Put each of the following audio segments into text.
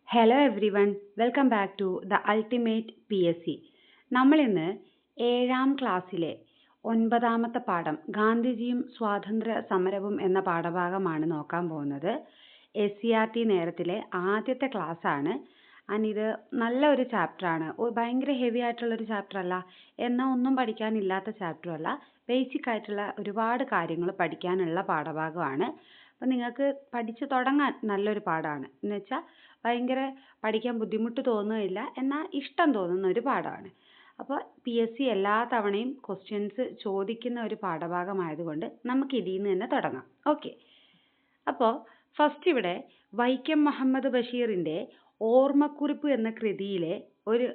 Hello everyone, welcome back to the ultimate PSC. നമ്മളിന്ന് 7ാം ക്ലാസ്സിലെ 9ാമത്തെ പാഠം ഗാന്ധിജിയും സ്വാതന്ത്ര്യ സമരവും എന്ന പാഠഭാഗമാണ് നോക്കാൻ പോകുന്നത്. SCERT നേരത്തിലെ ആദ്യത്തെ ക്ലാസ്സാണ്. ഇത് നല്ലൊരു ചാപ്റ്ററാണ്. ഭയങ്കര ഹെവി ആയിട്ടുള്ളൊരു ചാപ്റ്റർ അല്ല, എന്നാൽ ഒന്നും പഠിക്കാനില്ലാത്ത ചാപ്റ്ററും അല്ല. ബേസിക് ആയിട്ടുള്ള ഒരുപാട് കാര്യങ്ങൾ പഠിക്കാനുള്ള പാഠഭാഗമാണ്. അപ്പം നിങ്ങൾക്ക് പഠിച്ചു തുടങ്ങാൻ നല്ലൊരു പാഠമാണ്. എന്ന് വെച്ചാൽ ഭയങ്കര പഠിക്കാൻ ബുദ്ധിമുട്ട് തോന്നുകയില്ല, എന്നാൽ ഇഷ്ടം തോന്നുന്ന ഒരു പാഠമാണ്. അപ്പോൾ PSC എല്ലാ തവണയും ക്വസ്റ്റ്യൻസ് ചോദിക്കുന്ന ഒരു പാഠഭാഗമായതുകൊണ്ട് നമുക്ക് ഇതിൽ നിന്ന് തന്നെ തുടങ്ങാം. ഓക്കെ, അപ്പോൾ ഫസ്റ്റ് ഇവിടെ വൈക്കം മുഹമ്മദ് ബഷീറിൻ്റെ ഓർമ്മക്കുറിപ്പ് എന്ന കൃതിയിലെ ഒരു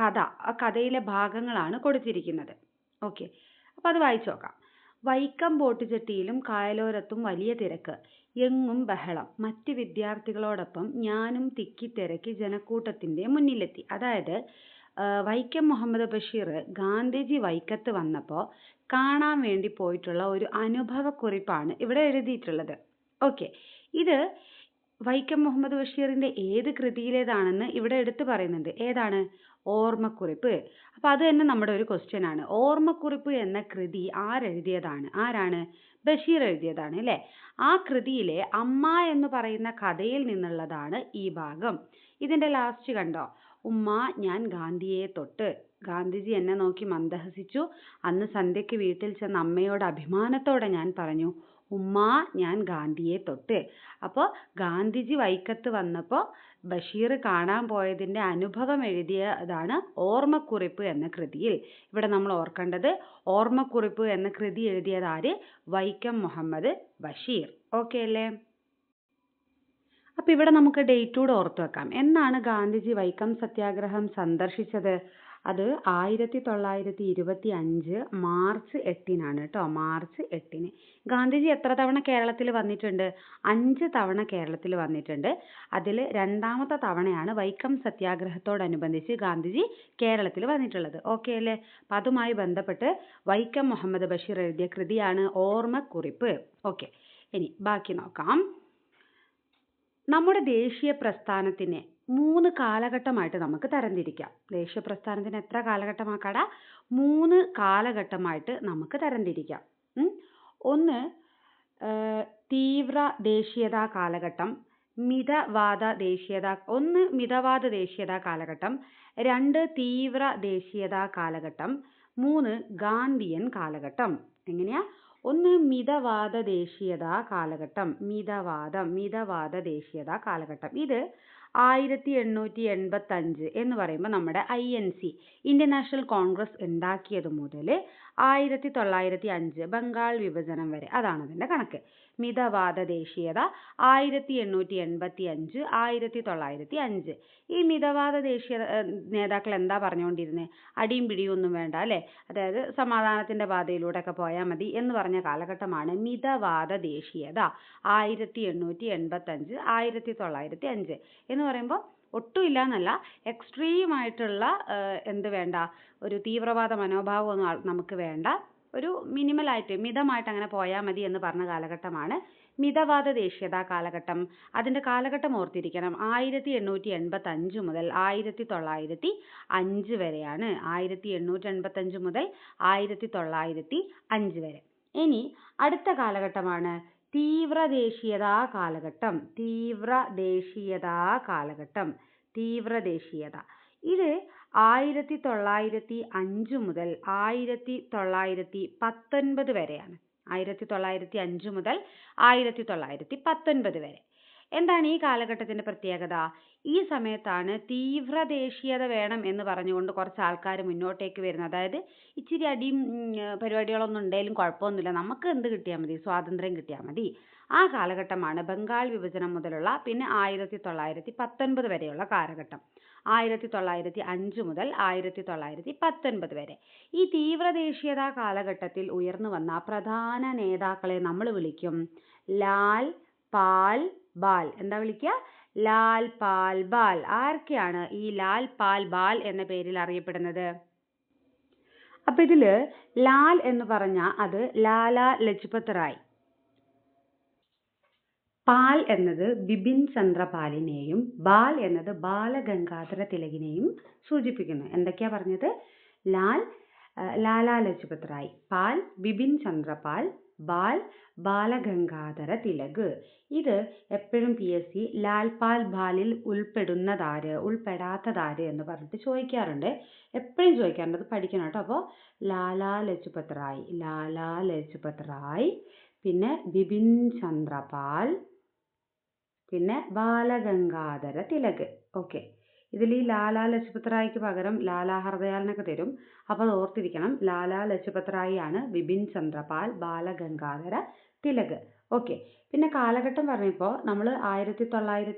കഥ, ആ കഥയിലെ ഭാഗങ്ങളാണ് കൊടുത്തിരിക്കുന്നത്. ഓക്കെ, അപ്പോൾ അത് വായിച്ചു നോക്കാം. വൈക്കം ബോട്ടുചെട്ടിയിലും കായലോരത്തും വലിയ തിരക്ക്, എങ്ങും ബഹളം. മറ്റ് വിദ്യാർത്ഥികളോടൊപ്പം ഞാനും തിക്കിത്തിരക്കി ജനക്കൂട്ടത്തിൻ്റെ മുന്നിലെത്തി. അതായത് വൈക്കം മുഹമ്മദ് ബഷീർ ഗാന്ധിജി വൈക്കത്ത് വന്നപ്പോൾ കാണാൻ വേണ്ടി പോയിട്ടുള്ള ഒരു അനുഭവക്കുറിപ്പാണ് ഇവിടെ എഴുതിയിട്ടുള്ളത്. ഓക്കെ, ഇത് വൈക്കം മുഹമ്മദ് ബഷീറിൻ്റെ ഏത് കൃതിയിലേതാണെന്ന് ഇവിടെ എടുത്തു പറയുന്നുണ്ട്. ഏതാണ്? ഓർമ്മക്കുറിപ്പ്. അപ്പം അത് തന്നെ നമ്മുടെ ഒരു ക്വസ്റ്റ്യൻ ആണ്. ഓർമ്മക്കുറിപ്പ് എന്ന കൃതി ആരെഴുതിയതാണ്? ആരാണ്? ബഷീർ എഴുതിയതാണ് അല്ലേ? ആ കൃതിയിലെ അമ്മ എന്ന് പറയുന്ന കഥയിൽ നിന്നുള്ളതാണ് ഈ ഭാഗം. ഇതിൻ്റെ ലാസ്റ്റ് കണ്ടോ? ഉമ്മ ഞാൻ ഗാന്ധിയെ തൊട്ട്. ഗാന്ധിജി എന്നെ നോക്കി മന്ദഹസിച്ചു. അന്ന് സന്ധ്യയ്ക്ക് വീട്ടിൽ ചെന്ന് അമ്മയോട് അഭിമാനത്തോടെ ഞാൻ പറഞ്ഞു, ഉമ്മ ഞാൻ ഗാന്ധിയെ തൊട്ട്. അപ്പോൾ ഗാന്ധിജി വൈക്കത്ത് വന്നപ്പോൾ ബഷീർ കാണാൻ പോയതിൻ്റെ അനുഭവം എഴുതിയതാണ് ഓർമ്മക്കുറിപ്പ് എന്ന കൃതിയിൽ. ഇവിടെ നമ്മൾ ഓർക്കേണ്ടത് ഓർമ്മക്കുറിപ്പ് എന്ന കൃതി എഴുതിയത് ആര്? വൈക്കം മുഹമ്മദ് ബഷീർ. ഓക്കെ അല്ലേ? അപ്പോൾ ഇവിടെ നമുക്ക് ഡേറ്റ് കൂടെ ഓർത്തു വെക്കാം. എന്നാണ് ഗാന്ധിജി വൈക്കം സത്യാഗ്രഹം സന്ദർശിച്ചത്? അത് 1925 മാർച്ച് 8-നാണ് കേട്ടോ. മാർച്ച് 8-ന്. ഗാന്ധിജി എത്ര തവണ കേരളത്തിൽ വന്നിട്ടുണ്ട്? 5 തവണ കേരളത്തിൽ വന്നിട്ടുണ്ട്. അതിൽ 2ാമത്തെ തവണയാണ് വൈക്കം സത്യാഗ്രഹത്തോടനുബന്ധിച്ച് ഗാന്ധിജി കേരളത്തിൽ വന്നിട്ടുള്ളത്. ഓക്കെ അല്ലേ? അപ്പം അതുമായി ബന്ധപ്പെട്ട് വൈക്കം മുഹമ്മദ് ബഷീർ എഴുതിയ കൃതിയാണ് ഓർമ്മക്കുറിപ്പ്. ഓക്കെ, ഇനി ബാക്കി നോക്കാം. നമ്മുടെ ദേശീയ പ്രസ്ഥാനത്തിനെ 3 കാലഘട്ടമായിട്ട് നമുക്ക് തരംതിരിക്കാം. ദേശീയ പ്രസ്ഥാനത്തിന് എത്ര കാലഘട്ടമാക്കാടാ? 3 കാലഘട്ടമായിട്ട് നമുക്ക് തരംതിരിക്കാം. ഒന്ന് തീവ്ര ദേശീയതാ കാലഘട്ടം, മിതവാദ ദേശീയതാ കാലഘട്ടം, 2 തീവ്ര ദേശീയതാ കാലഘട്ടം, 3 ഗാന്ധിയൻ കാലഘട്ടം. എങ്ങനെയാ? ഒന്ന് മിതവാദ ദേശീയതാ കാലഘട്ടം. മിതവാദ ദേശീയതാ കാലഘട്ടം. ഇത് 1885 എന്ന് പറയുമ്പോൾ നമ്മുടെ INC ഇന്ത്യൻ നാഷണൽ കോൺഗ്രസ് ഉണ്ടാക്കിയത് മുതൽ 1905 ബംഗാൾ വിഭജനം വരെ, അതാണ് അതിൻ്റെ കണക്ക്. മിതവാദ ദേശീയത 1885 1905. ഈ മിതവാദ ദേശീയ നേതാക്കൾ എന്താ പറഞ്ഞുകൊണ്ടിരുന്നത്? അടിയും പിടിയും ഒന്നും വേണ്ട അല്ലേ, അതായത് സമാധാനത്തിൻ്റെ പാതയിലൂടെ ഒക്കെ പോയാൽ മതി എന്ന് പറഞ്ഞ കാലഘട്ടമാണ് മിതവാദ ദേശീയത. 1885 1905 എന്ന് പറയുമ്പോൾ ഒട്ടുമില്ല എന്നല്ല, എക്സ്ട്രീമായിട്ടുള്ള എന്ത് വേണ്ട, ഒരു തീവ്രവാദ മനോഭാവമൊന്നും നമുക്ക് വേണ്ട, ഒരു മിനിമലായിട്ട് മിതമായിട്ട് അങ്ങനെ പോയാൽ മതി എന്ന് പറഞ്ഞ കാലഘട്ടമാണ് മിതവാദ ദേശീയതാ കാലഘട്ടം. അതിൻ്റെ കാലഘട്ടം ഓർത്തിരിക്കണം. 1885 മുതൽ 1905 വരെയാണ്. 1885 മുതൽ 1905 വരെ. ഇനി അടുത്ത കാലഘട്ടമാണ് തീവ്ര ദേശീയതാ കാലഘട്ടം. തീവ്ര ദേശീയത ഇത് 1905 മുതൽ 1919 വരെയാണ്. 1905 മുതൽ 1919 വരെ. എന്താണ് ഈ കാലഘട്ടത്തിൻ്റെ പ്രത്യേകത? ഈ സമയത്താണ് തീവ്ര ദേശീയത വേണം എന്ന് പറഞ്ഞുകൊണ്ട് കുറച്ച് ആൾക്കാർ മുന്നോട്ടേക്ക് വരുന്നത്. അതായത് ഇച്ചിരി അടിയും പരിപാടികളൊന്നും ഉണ്ടെങ്കിലും കുഴപ്പമൊന്നുമില്ല, നമുക്ക് എന്ത് കിട്ടിയാൽ മതി? സ്വാതന്ത്ര്യം കിട്ടിയാൽ മതി. ആ കാലഘട്ടമാണ് ബംഗാൾ വിഭജനം മുതലുള്ള, പിന്നെ 1919 വരെയുള്ള കാലഘട്ടം. 1905 മുതൽ 1919 വരെ. ഈ തീവ്ര ദേശീയതാ കാലഘട്ടത്തിൽ ഉയർന്നു വന്ന പ്രധാന നേതാക്കളെ നമ്മൾ വിളിക്കും ലാൽ പാൽ ബാൽ. എന്താ വിളിക്കുക? ലാൽ പാൽ ബാൽ. ആർക്കെയാണ് ഈ ലാൽ പാൽ ബാൽ എന്ന പേരിൽ അറിയപ്പെടുന്നത്? അപ്പം ഇതിൽ ലാൽ എന്ന് പറഞ്ഞാൽ അത് ലാലാ ലജ്പത് റായ്. പാൽ എന്നത് ബിപിൻ ചന്ദ്ര പാലിനെയും ബാൽ എന്നത് ബാലഗംഗാധര തിലകിനെയും സൂചിപ്പിക്കുന്നു. എന്തൊക്കെയാ പറഞ്ഞത്? ലാലാ ലജ്പത് റായ്, പാൽ ബിപിൻ ചന്ദ്ര പാൽ, ബാൽ ബാലഗംഗാധര തിലക്. ഇത് എപ്പോഴും PSC ലാൽ പാൽ ബാലിൽ ഉൾപ്പെടാത്തതാര് എന്ന് പറഞ്ഞിട്ട് ചോദിക്കാറുണ്ട്. എപ്പോഴും ചോദിക്കാറുണ്ട്, അത് പഠിക്കണം കേട്ടോ. അപ്പോൾ ലാലാ ലജ്പത് റായ്, പിന്നെ ബിപിൻ ചന്ദ്ര പാൽ, പിന്നെ ബാലഗംഗാധര തിലക്. ഓക്കെ, ഇതിൽ ഈ ലാലാ ലജ്പത് റായ്ക്ക് പകരം ലാലാ ഹർദയാലിനൊക്കെ തരും. അപ്പോൾ അത് ഓർത്തിരിക്കണം. ലാലാ ലജ്പത് റായ് ആണ് ബിപിൻ ചന്ദ്രപാൽ ബാലഗംഗാധര തിലക്. ഓക്കെ, പിന്നെ കാലഘട്ടം പറഞ്ഞപ്പോൾ നമ്മൾ 1905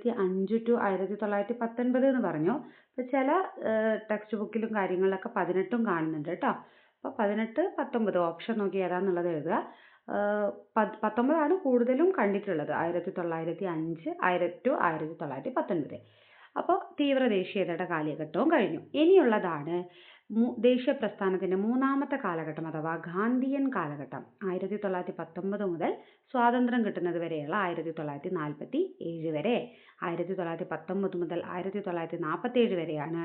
to 1919 എന്ന് പറഞ്ഞു. അപ്പോൾ ചില ടെക്സ്റ്റ് ബുക്കിലും കാര്യങ്ങളിലൊക്കെ 18 കാണുന്നുണ്ട് കേട്ടോ. അപ്പോൾ 18, 19 ഓപ്ഷൻ നോക്കി ഏതാന്നുള്ളത് എഴുതുക. 19 കൂടുതലും കണ്ടിട്ടുള്ളത്, 1905 to 1919. അപ്പോൾ തീവ്ര ദേശീയതയുടെ കാലഘട്ടവും കഴിഞ്ഞു. ഇനിയുള്ളതാണ് ദേശീയ പ്രസ്ഥാനത്തിന്റെ മൂന്നാമത്തെ കാലഘട്ടം അഥവാ ഗാന്ധിയൻ കാലഘട്ടം. 1919 മുതൽ സ്വാതന്ത്ര്യം കിട്ടുന്നത് വരെയുള്ള 1947 വരെ, 1919 മുതൽ 1947 വരെയാണ്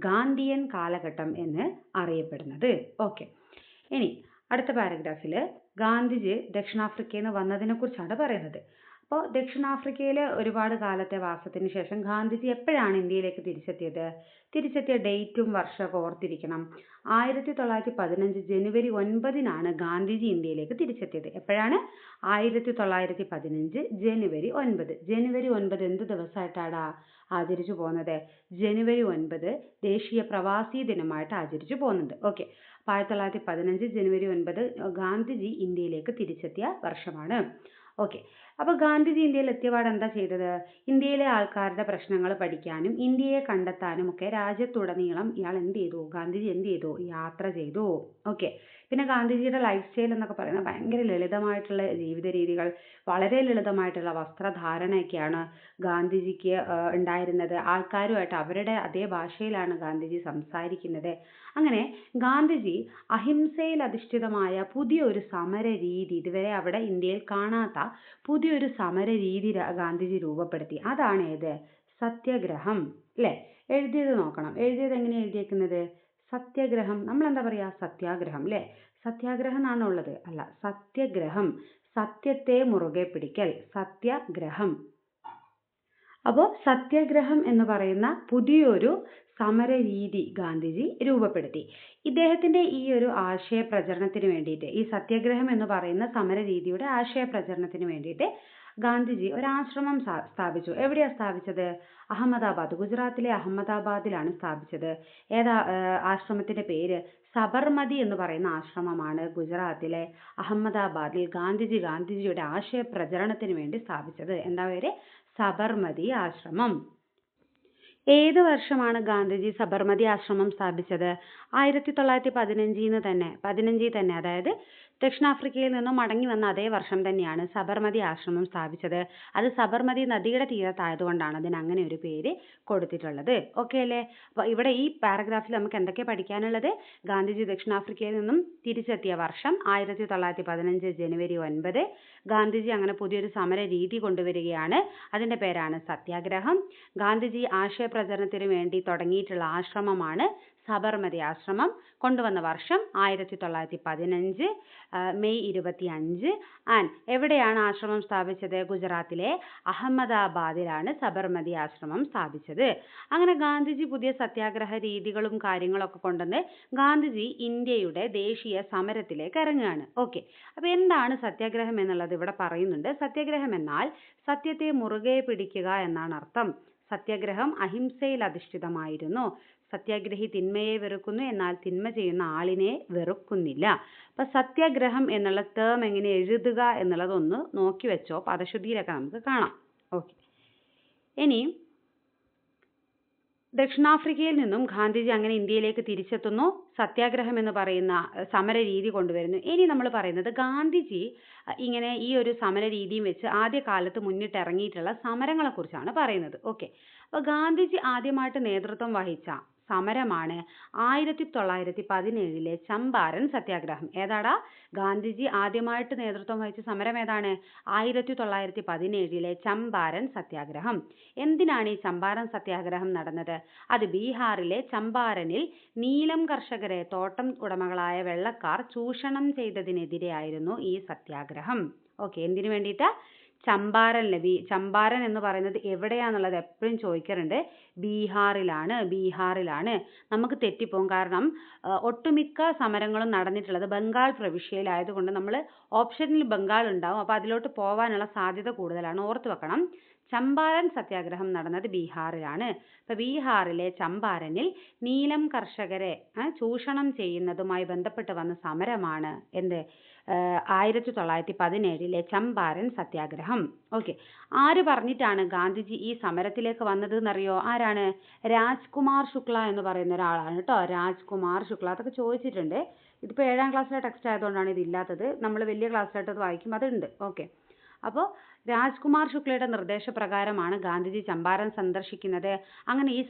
ഗാന്ധിയൻ കാലഘട്ടം എന്ന് അറിയപ്പെടുന്നത്. ഓക്കെ, ഇനി അടുത്ത പാരഗ്രാഫിൽ ഗാന്ധിജി ദക്ഷിണാഫ്രിക്കയിൽ നിന്ന് വന്നതിനെ കുറിച്ചാണ് പറയുന്നത്. അപ്പോൾ ദക്ഷിണാഫ്രിക്കയിൽ ഒരുപാട് കാലത്തെ വാസത്തിന് ശേഷം ഗാന്ധിജി എപ്പോഴാണ് ഇന്ത്യയിലേക്ക് തിരിച്ചെത്തിയ ഡേറ്റും വർഷമൊക്കെ ഓർത്തിരിക്കണം. 1915 ജനുവരി 9 ഗാന്ധിജി ഇന്ത്യയിലേക്ക് തിരിച്ചെത്തിയത്. എപ്പോഴാണ്? 1915 ജനുവരി 9. ജനുവരി 9 എന്ത് ദിവസമായിട്ടാണ് ആചരിച്ചു പോകുന്നത്? ജനുവരി 9 ദേശീയ പ്രവാസി ദിനമായിട്ട് ആചരിച്ചു പോകുന്നുണ്ട്. ഓക്കെ, 1915 ജനുവരി 9 ഗാന്ധിജി ഇന്ത്യയിലേക്ക് തിരിച്ചെത്തിയ വർഷമാണ്. ഓക്കെ, അപ്പോൾ ഗാന്ധിജി ഇന്ത്യയിൽ എത്തിയപാട് എന്താ ചെയ്തത്? ഇന്ത്യയിലെ ആൾക്കാരുടെ പ്രശ്നങ്ങൾ പഠിക്കാനും ഇന്ത്യയെ കണ്ടെത്താനും ഒക്കെ രാജ്യത്തുടനീളം ഗാന്ധിജി എന്ത് ചെയ്തു? യാത്ര ചെയ്തു. ഓക്കെ, പിന്നെ ഗാന്ധിജിയുടെ ലൈഫ് സ്റ്റൈൽ എന്നൊക്കെ പറയുന്നത് ഭയങ്കര ലളിതമായിട്ടുള്ള ജീവിത രീതികൾ, വളരെ ലളിതമായിട്ടുള്ള വസ്ത്രധാരണയൊക്കെയാണ് ഗാന്ധിജിക്ക് ഉണ്ടായിരുന്നത്. ആൾക്കാരുമായിട്ട് അവരുടെ അതേ ഭാഷയിലാണ് ഗാന്ധിജി സംസാരിക്കുന്നത്. അങ്ങനെ ഗാന്ധിജി അഹിംസയിൽ അധിഷ്ഠിതമായ പുതിയൊരു സമര രീതി, ഇതുവരെ അവിടെ ഇന്ത്യയിൽ കാണാത്ത പുതിയൊരു സമര രീതി ഗാന്ധിജി രൂപപ്പെടുത്തി. അതാണ് ഏത്? സത്യാഗ്രഹം. അല്ലേ? എഴുതിയത് നോക്കണം. എഴുതിയത് എങ്ങനെയാണ് എഴുതിയേക്കുന്നത്? സത്യാഗ്രഹം. നമ്മൾ എന്താ പറയാ? സത്യാഗ്രഹം. അല്ലേ? സത്യാഗ്രഹം എന്നാണ് ഉള്ളത്. അല്ല, സത്യഗ്രഹം. സത്യത്തെ മുറുകെ പിടിക്കൽ, സത്യാഗ്രഹം. അപ്പോൾ സത്യാഗ്രഹം എന്ന് പറയുന്ന പുതിയൊരു സമര രീതി ഗാന്ധിജി രൂപപ്പെടുത്തി. ഇദ്ദേഹത്തിന്റെ ഈ ഒരു ആശയ പ്രചരണത്തിന് വേണ്ടിയിട്ട്, ഈ സത്യാഗ്രഹം എന്ന് പറയുന്ന സമര രീതിയുടെ ആശയ പ്രചരണത്തിന് വേണ്ടിയിട്ട് ഗാന്ധിജി ഒരു ആശ്രമം സ്ഥാപിച്ചു. എവിടെയാണ് സ്ഥാപിച്ചത്? അഹമ്മദാബാദ്, ഗുജറാത്തിലെ അഹമ്മദാബാദിലാണ് സ്ഥാപിച്ചത്. ആശ്രമത്തിന്റെ പേര് സബർമതി എന്ന് പറയുന്ന ആശ്രമമാണ് ഗുജറാത്തിലെ അഹമ്മദാബാദിൽ ഗാന്ധിജിയുടെ ആശയ പ്രചരണത്തിന് വേണ്ടി സ്ഥാപിച്ചത്. എന്താ പേര്? സബർമതി ആശ്രമം. ഏത് വർഷമാണ് ഗാന്ധിജി സബർമതി ആശ്രമം സ്ഥാപിച്ചത്? 1915 തന്നെ, അതായത് ദക്ഷിണാഫ്രിക്കയിൽ നിന്നും മടങ്ങി വന്ന അതേ വർഷം തന്നെയാണ് സബർമതി ആശ്രമം സ്ഥാപിച്ചത്. അത് സബർമതി നദിയുടെ തീരത്തായതുകൊണ്ടാണ് അതിന് അങ്ങനെ ഒരു പേര് കൊടുത്തിട്ടുള്ളത്. ഓക്കെ അല്ലേ? അപ്പോൾ ഇവിടെ ഈ പാരഗ്രാഫിൽ നമുക്ക് എന്തൊക്കെ പഠിക്കാനുള്ളത്? ഗാന്ധിജി ദക്ഷിണാഫ്രിക്കയിൽ നിന്നും തിരിച്ചെത്തിയ വർഷം 1915 ജനുവരി 9. ഗാന്ധിജി അങ്ങനെ പുതിയൊരു സമര രീതി കൊണ്ടുവരികയാണ്. അതിന്റെ പേരാണ് സത്യാഗ്രഹം. ഗാന്ധിജി ആശയ പ്രചരണത്തിന് വേണ്ടി തുടങ്ങിയിട്ടുള്ള ആശ്രമമാണ് സബർമതി ആശ്രമം. കൊണ്ടുവന്ന വർഷം 1915 മെയ് 25. എവിടെയാണ് ആശ്രമം സ്ഥാപിച്ചത്? ഗുജറാത്തിലെ അഹമ്മദാബാദിലാണ് സബർമതി ആശ്രമം സ്ഥാപിച്ചത്. അങ്ങനെ ഗാന്ധിജി പുതിയ സത്യാഗ്രഹ രീതികളും കാര്യങ്ങളൊക്കെ കൊണ്ടുവന്ന് ഗാന്ധിജി ഇന്ത്യയുടെ ദേശീയ സമരത്തിലേക്ക് ഇറങ്ങുകയാണ്. ഓക്കെ, അപ്പോൾ എന്താണ് സത്യാഗ്രഹം എന്നുള്ളത് ഇവിടെ പറയുന്നുണ്ട്. സത്യാഗ്രഹം എന്നാൽ സത്യത്തെ മുറുകെ പിടിക്കുക എന്നാണ് അർത്ഥം. സത്യാഗ്രഹം അഹിംസയിൽ അധിഷ്ഠിതമായിരുന്നു. സത്യാഗ്രഹി തിന്മയെ വെറുക്കുന്നു, എന്നാൽ തിന്മ ചെയ്യുന്ന ആളിനെ വെറുക്കുന്നില്ല. അപ്പൊ സത്യാഗ്രഹം എന്നുള്ള ടേം എങ്ങനെ എഴുതുക എന്നുള്ളതൊന്ന് നോക്കി വെച്ചോ. പദശുദ്ധിയിലൊക്കെ നമുക്ക് കാണാം. ഓക്കെ, ഇനി ദക്ഷിണാഫ്രിക്കയിൽ നിന്നും ഗാന്ധിജി അങ്ങനെ ഇന്ത്യയിലേക്ക് തിരിച്ചെത്തുന്നു. സത്യാഗ്രഹം എന്ന് പറയുന്ന സമര രീതി കൊണ്ടുവരുന്നു. ഇനി നമ്മൾ പറയുന്നത് ഗാന്ധിജി ഇങ്ങനെ ഈ ഒരു സമര രീതിയും വെച്ച് ആദ്യകാലത്ത് മുന്നിട്ടിറങ്ങിയിട്ടുള്ള സമരങ്ങളെ കുറിച്ചാണ് പറയുന്നത്. ഓക്കെ, അപ്പോൾ ഗാന്ധിജി ആദ്യമായിട്ട് നേതൃത്വം വഹിച്ച സമരമാണ് 1917 ചമ്പാരൻ സത്യാഗ്രഹം. ഏതാടാ? ഗാന്ധിജി ആദ്യമായിട്ട് നേതൃത്വം വഹിച്ച സമരം ഏതാണ്? 1917 ചമ്പാരൻ സത്യാഗ്രഹം. എന്തിനാണ് ഈ ചമ്പാരൻ സത്യാഗ്രഹം നടന്നത്? അത് ബീഹാറിലെ ചമ്പാരനിൽ നീലം കർഷകരെ, തോട്ടം ഉടമകളായ വെള്ളക്കാർ ചൂഷണം ചെയ്തതിനെതിരെയായിരുന്നു ഈ സത്യാഗ്രഹം. ഓക്കെ, എന്തിനു വേണ്ടിയിട്ട്? ചമ്പാരൻ എന്ന് പറയുന്നത് എവിടെയാന്നുള്ളത് എപ്പോഴും ചോദിക്കാറുണ്ട്. ബീഹാറിലാണ്. നമുക്ക് തെറ്റിപ്പോകും. കാരണം ഒട്ടുമിക്ക സമരങ്ങളും നടന്നിട്ടുള്ളത് ബംഗാൾ പ്രവിശ്യയിലായതുകൊണ്ട് നമ്മൾ ഓപ്ഷനിൽ ബംഗാൾ ഉണ്ടാവും. അപ്പോൾ അതിലോട്ട് പോവാനുള്ള സാധ്യത കൂടുതലാണ്. ഓർത്തു വെക്കണം. ചമ്പാരൻ സത്യാഗ്രഹം നടന്നത് ബീഹാറിലാണ്. ഇപ്പൊ ബീഹാറിലെ ചമ്പാരനിൽ നീലം കർഷകരെ ചൂഷണം ചെയ്യുന്നതുമായി ബന്ധപ്പെട്ട് വന്ന സമരമാണ് 1917 ചമ്പാരൻ സത്യാഗ്രഹം. ഓക്കെ, ആര് പറഞ്ഞിട്ടാണ് ഗാന്ധിജി ഈ സമരത്തിലേക്ക് വന്നത് എന്നറിയോ? ആരാണ്? രാജ്കുമാർ ശുക്ല എന്ന് പറയുന്ന ഒരാളാണ് കേട്ടോ. രാജ്കുമാർ ശുക്ല. അതൊക്കെ ചോദിച്ചിട്ടുണ്ട്. ഇതിപ്പോൾ 7ാം ക്ലാസ്സിലെ ടെക്സ്റ്റ് ആയതുകൊണ്ടാണ് ഇതില്ലാത്തത്. നമ്മൾ വലിയ ക്ലാസ്സിലായിട്ട് അത് വായിക്കും, അതുണ്ട്. ഓക്കെ, അപ്പോൾ രാജ്കുമാർ ശുക്ലയുടെ നിർദ്ദേശപ്രകാരമാണ് ഗാന്ധിജി ചമ്പാരൻ സന്ദർശിക്കുന്നത്. അങ്ങനെ ഈ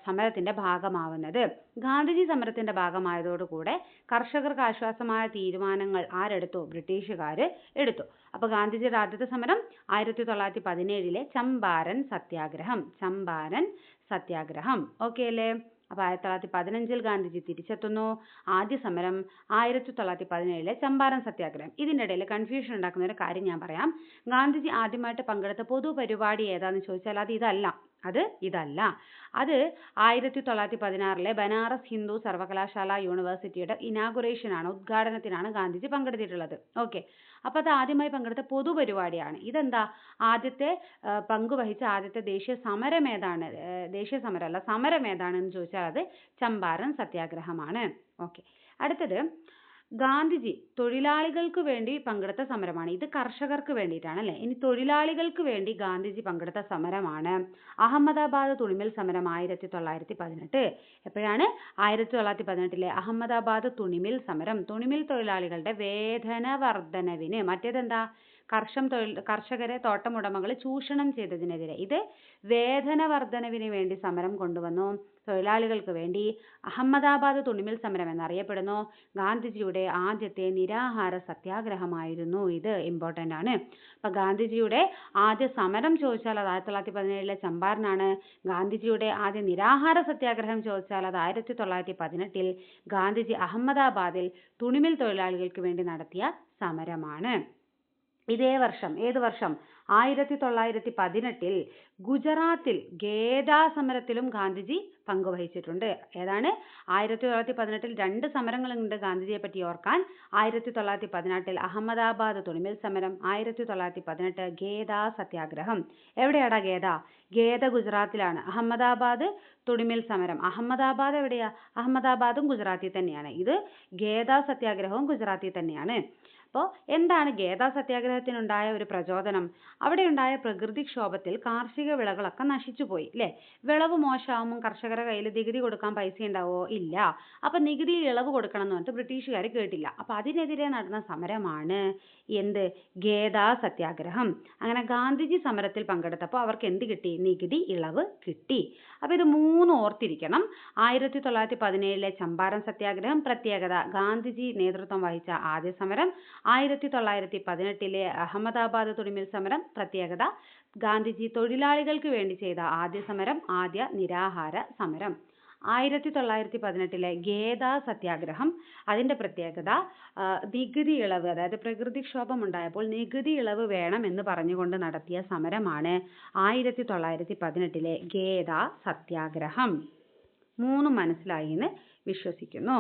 സമരത്തിന്റെ ഭാഗമാവുന്നത്. ഗാന്ധിജി സമരത്തിന്റെ ഭാഗമായതോടുകൂടെ കർഷകർക്ക് ആശ്വാസമായ തീരുമാനങ്ങൾ ആരെടുത്തു? ബ്രിട്ടീഷുകാർ എടുത്തു. അപ്പോൾ ഗാന്ധിജിയുടെ ആദ്യത്തെ സമരം 1917 ചമ്പാരൻ സത്യാഗ്രഹം. ഓക്കെ അല്ലേ? അപ്പോൾ 1915 ഗാന്ധിജി തിരിച്ചെത്തുന്നു. ആദ്യ സമരം 1917 ചമ്പാരൻ സത്യാഗ്രഹം. ഇതിൻ്റെ ഇടയിൽ കൺഫ്യൂഷൻ ഉണ്ടാക്കുന്ന ഒരു കാര്യം ഞാൻ പറയാം. ഗാന്ധിജി ആദ്യമായിട്ട് പങ്കെടുത്ത പൊതുപരിപാടി ഏതാണെന്ന് ചോദിച്ചാൽ അത് ഇതല്ല. അത് 1916 ബനാറസ് ഹിന്ദു സർവകലാശാല യൂണിവേഴ്സിറ്റിയുടെ ഇനാഗുറേഷനാണ്, ഉദ്ഘാടനത്തിനാണ് ഗാന്ധിജി പങ്കെടുത്തിട്ടുള്ളത്. ഓക്കെ, അപ്പോൾ അത് ആദ്യമായി പങ്കെടുത്ത പൊതുപരിപാടിയാണ്. ഇതെന്താ? പങ്കുവഹിച്ച ആദ്യത്തെ ദേശീയ സമരം ഏതാണ്? ദേശീയ സമരമല്ല, സമരം ഏതാണെന്ന് ചോദിച്ചാൽ അത് ചമ്പാരൻ സത്യാഗ്രഹമാണ്. ഓക്കെ, അടുത്തത് ഗാന്ധിജി തൊഴിലാളികൾക്ക് വേണ്ടി പങ്കെടുത്ത സമരമാണ്. ഇത് കർഷകർക്ക് വേണ്ടിയിട്ടാണ് അല്ലേ? ഇനി തൊഴിലാളികൾക്ക് വേണ്ടി ഗാന്ധിജി പങ്കെടുത്ത സമരമാണ് അഹമ്മദാബാദ് തുണിമിൽ സമരം 1918. എപ്പോഴാണ്? 1918 അഹമ്മദാബാദ് തുണിമിൽ സമരം. തുണിമിൽ തൊഴിലാളികളുടെ വേതന വർധനവിന്, മറ്റേതെന്താ? കർഷകരെ തോട്ടമുടമകൾ ചൂഷണം ചെയ്തതിനെതിരെ. ഇത് വേതന വർധനവിന് വേണ്ടി സമരം കൊണ്ടുവന്നു. തൊഴിലാളികൾക്ക് വേണ്ടി അഹമ്മദാബാദ് തുണിമിൽ സമരം എന്നറിയപ്പെടുന്നു. ഗാന്ധിജിയുടെ ആദ്യത്തെ നിരാഹാര സത്യാഗ്രഹമായിരുന്നു ഇത്. ഇമ്പോർട്ടൻ്റ് ആണ്. അപ്പം ഗാന്ധിജിയുടെ ആദ്യ സമരം ചോദിച്ചാൽ അത് 1917 ചമ്പാരനാണ്. ഗാന്ധിജിയുടെ ആദ്യ നിരാഹാര സത്യാഗ്രഹം ചോദിച്ചാൽ അത് 1918 ഗാന്ധിജി അഹമ്മദാബാദിൽ തുണിമിൽ തൊഴിലാളികൾക്ക് വേണ്ടി നടത്തിയ സമരമാണ്. ഇതേ വർഷം, ഏത് വർഷം? 1918 ഗുജറാത്തിൽ ഖേദ സമരത്തിലും ഗാന്ധിജി പങ്കുവഹിച്ചിട്ടുണ്ട്. ഏതാണ്? 1918 2 സമരങ്ങളുണ്ട് ഗാന്ധിജിയെ പറ്റി ഓർക്കാൻ. 1918 അഹമ്മദാബാദ് തുണിമിൽ സമരം, 1918 ഖേദ സത്യാഗ്രഹം. എവിടെയാടാ ഖേദ? ഖേദ ഗുജറാത്തിലാണ്. അഹമ്മദാബാദ് തുണിമിൽ സമരം, അഹമ്മദാബാദ് എവിടെയാ? അഹമ്മദാബാദും ഗുജറാത്തിൽ തന്നെയാണ്. ഇത് ഖേദ സത്യാഗ്രഹവും ഗുജറാത്തിൽ തന്നെയാണ്. അപ്പോൾ എന്താണ് ഖേദ സത്യാഗ്രഹത്തിനുണ്ടായ ഒരു പ്രചോദനം? അവിടെ ഉണ്ടായ പ്രകൃതിക്ഷോഭത്തിൽ കാർഷിക വിളകളൊക്കെ നശിച്ചുപോയി അല്ലേ? വിളവ് മോശമാകുമ്പോൾ കർഷകരുടെ കയ്യിൽ നികുതി കൊടുക്കാൻ പൈസ ഉണ്ടാവുമോ? ഇല്ല. അപ്പം നികുതിയിൽ ഇളവ് കൊടുക്കണം എന്ന് പറഞ്ഞിട്ട് ബ്രിട്ടീഷുകാർ കേട്ടില്ല. അപ്പം അതിനെതിരെ നടന്ന സമരമാണ് ഖേദ സത്യാഗ്രഹം. അങ്ങനെ ഗാന്ധിജി സമരത്തിൽ പങ്കെടുത്തപ്പോൾ അവർക്ക് എന്ത് കിട്ടി? നികുതി ഇളവ് കിട്ടി. അപ്പോൾ ഇത് 3 ഓർത്തിരിക്കണം. 1917 ചമ്പാരൻ സത്യാഗ്രഹം പ്രത്യേകത, ഗാന്ധിജി നേതൃത്വം വഹിച്ച ആദ്യ സമരം. 1918 അഹമ്മദാബാദ് തുണിമിൽ സമരം പ്രത്യേകത, ഗാന്ധിജി തൊഴിലാളികൾക്ക് വേണ്ടി ചെയ്ത ആദ്യ സമരം, ആദ്യ നിരാഹാര സമരം. 1918 ഖേദ സത്യാഗ്രഹം, അതിൻ്റെ പ്രത്യേകത നികുതി ഇളവ്, അതായത് പ്രകൃതിക്ഷോഭം ഉണ്ടായപ്പോൾ നികുതി ഇളവ് വേണം എന്ന് പറഞ്ഞുകൊണ്ട് നടത്തിയ സമരമാണ് 1918 ഖേദ സത്യാഗ്രഹം. 3 മനസ്സിലായി എന്ന് വിശ്വസിക്കുന്നു.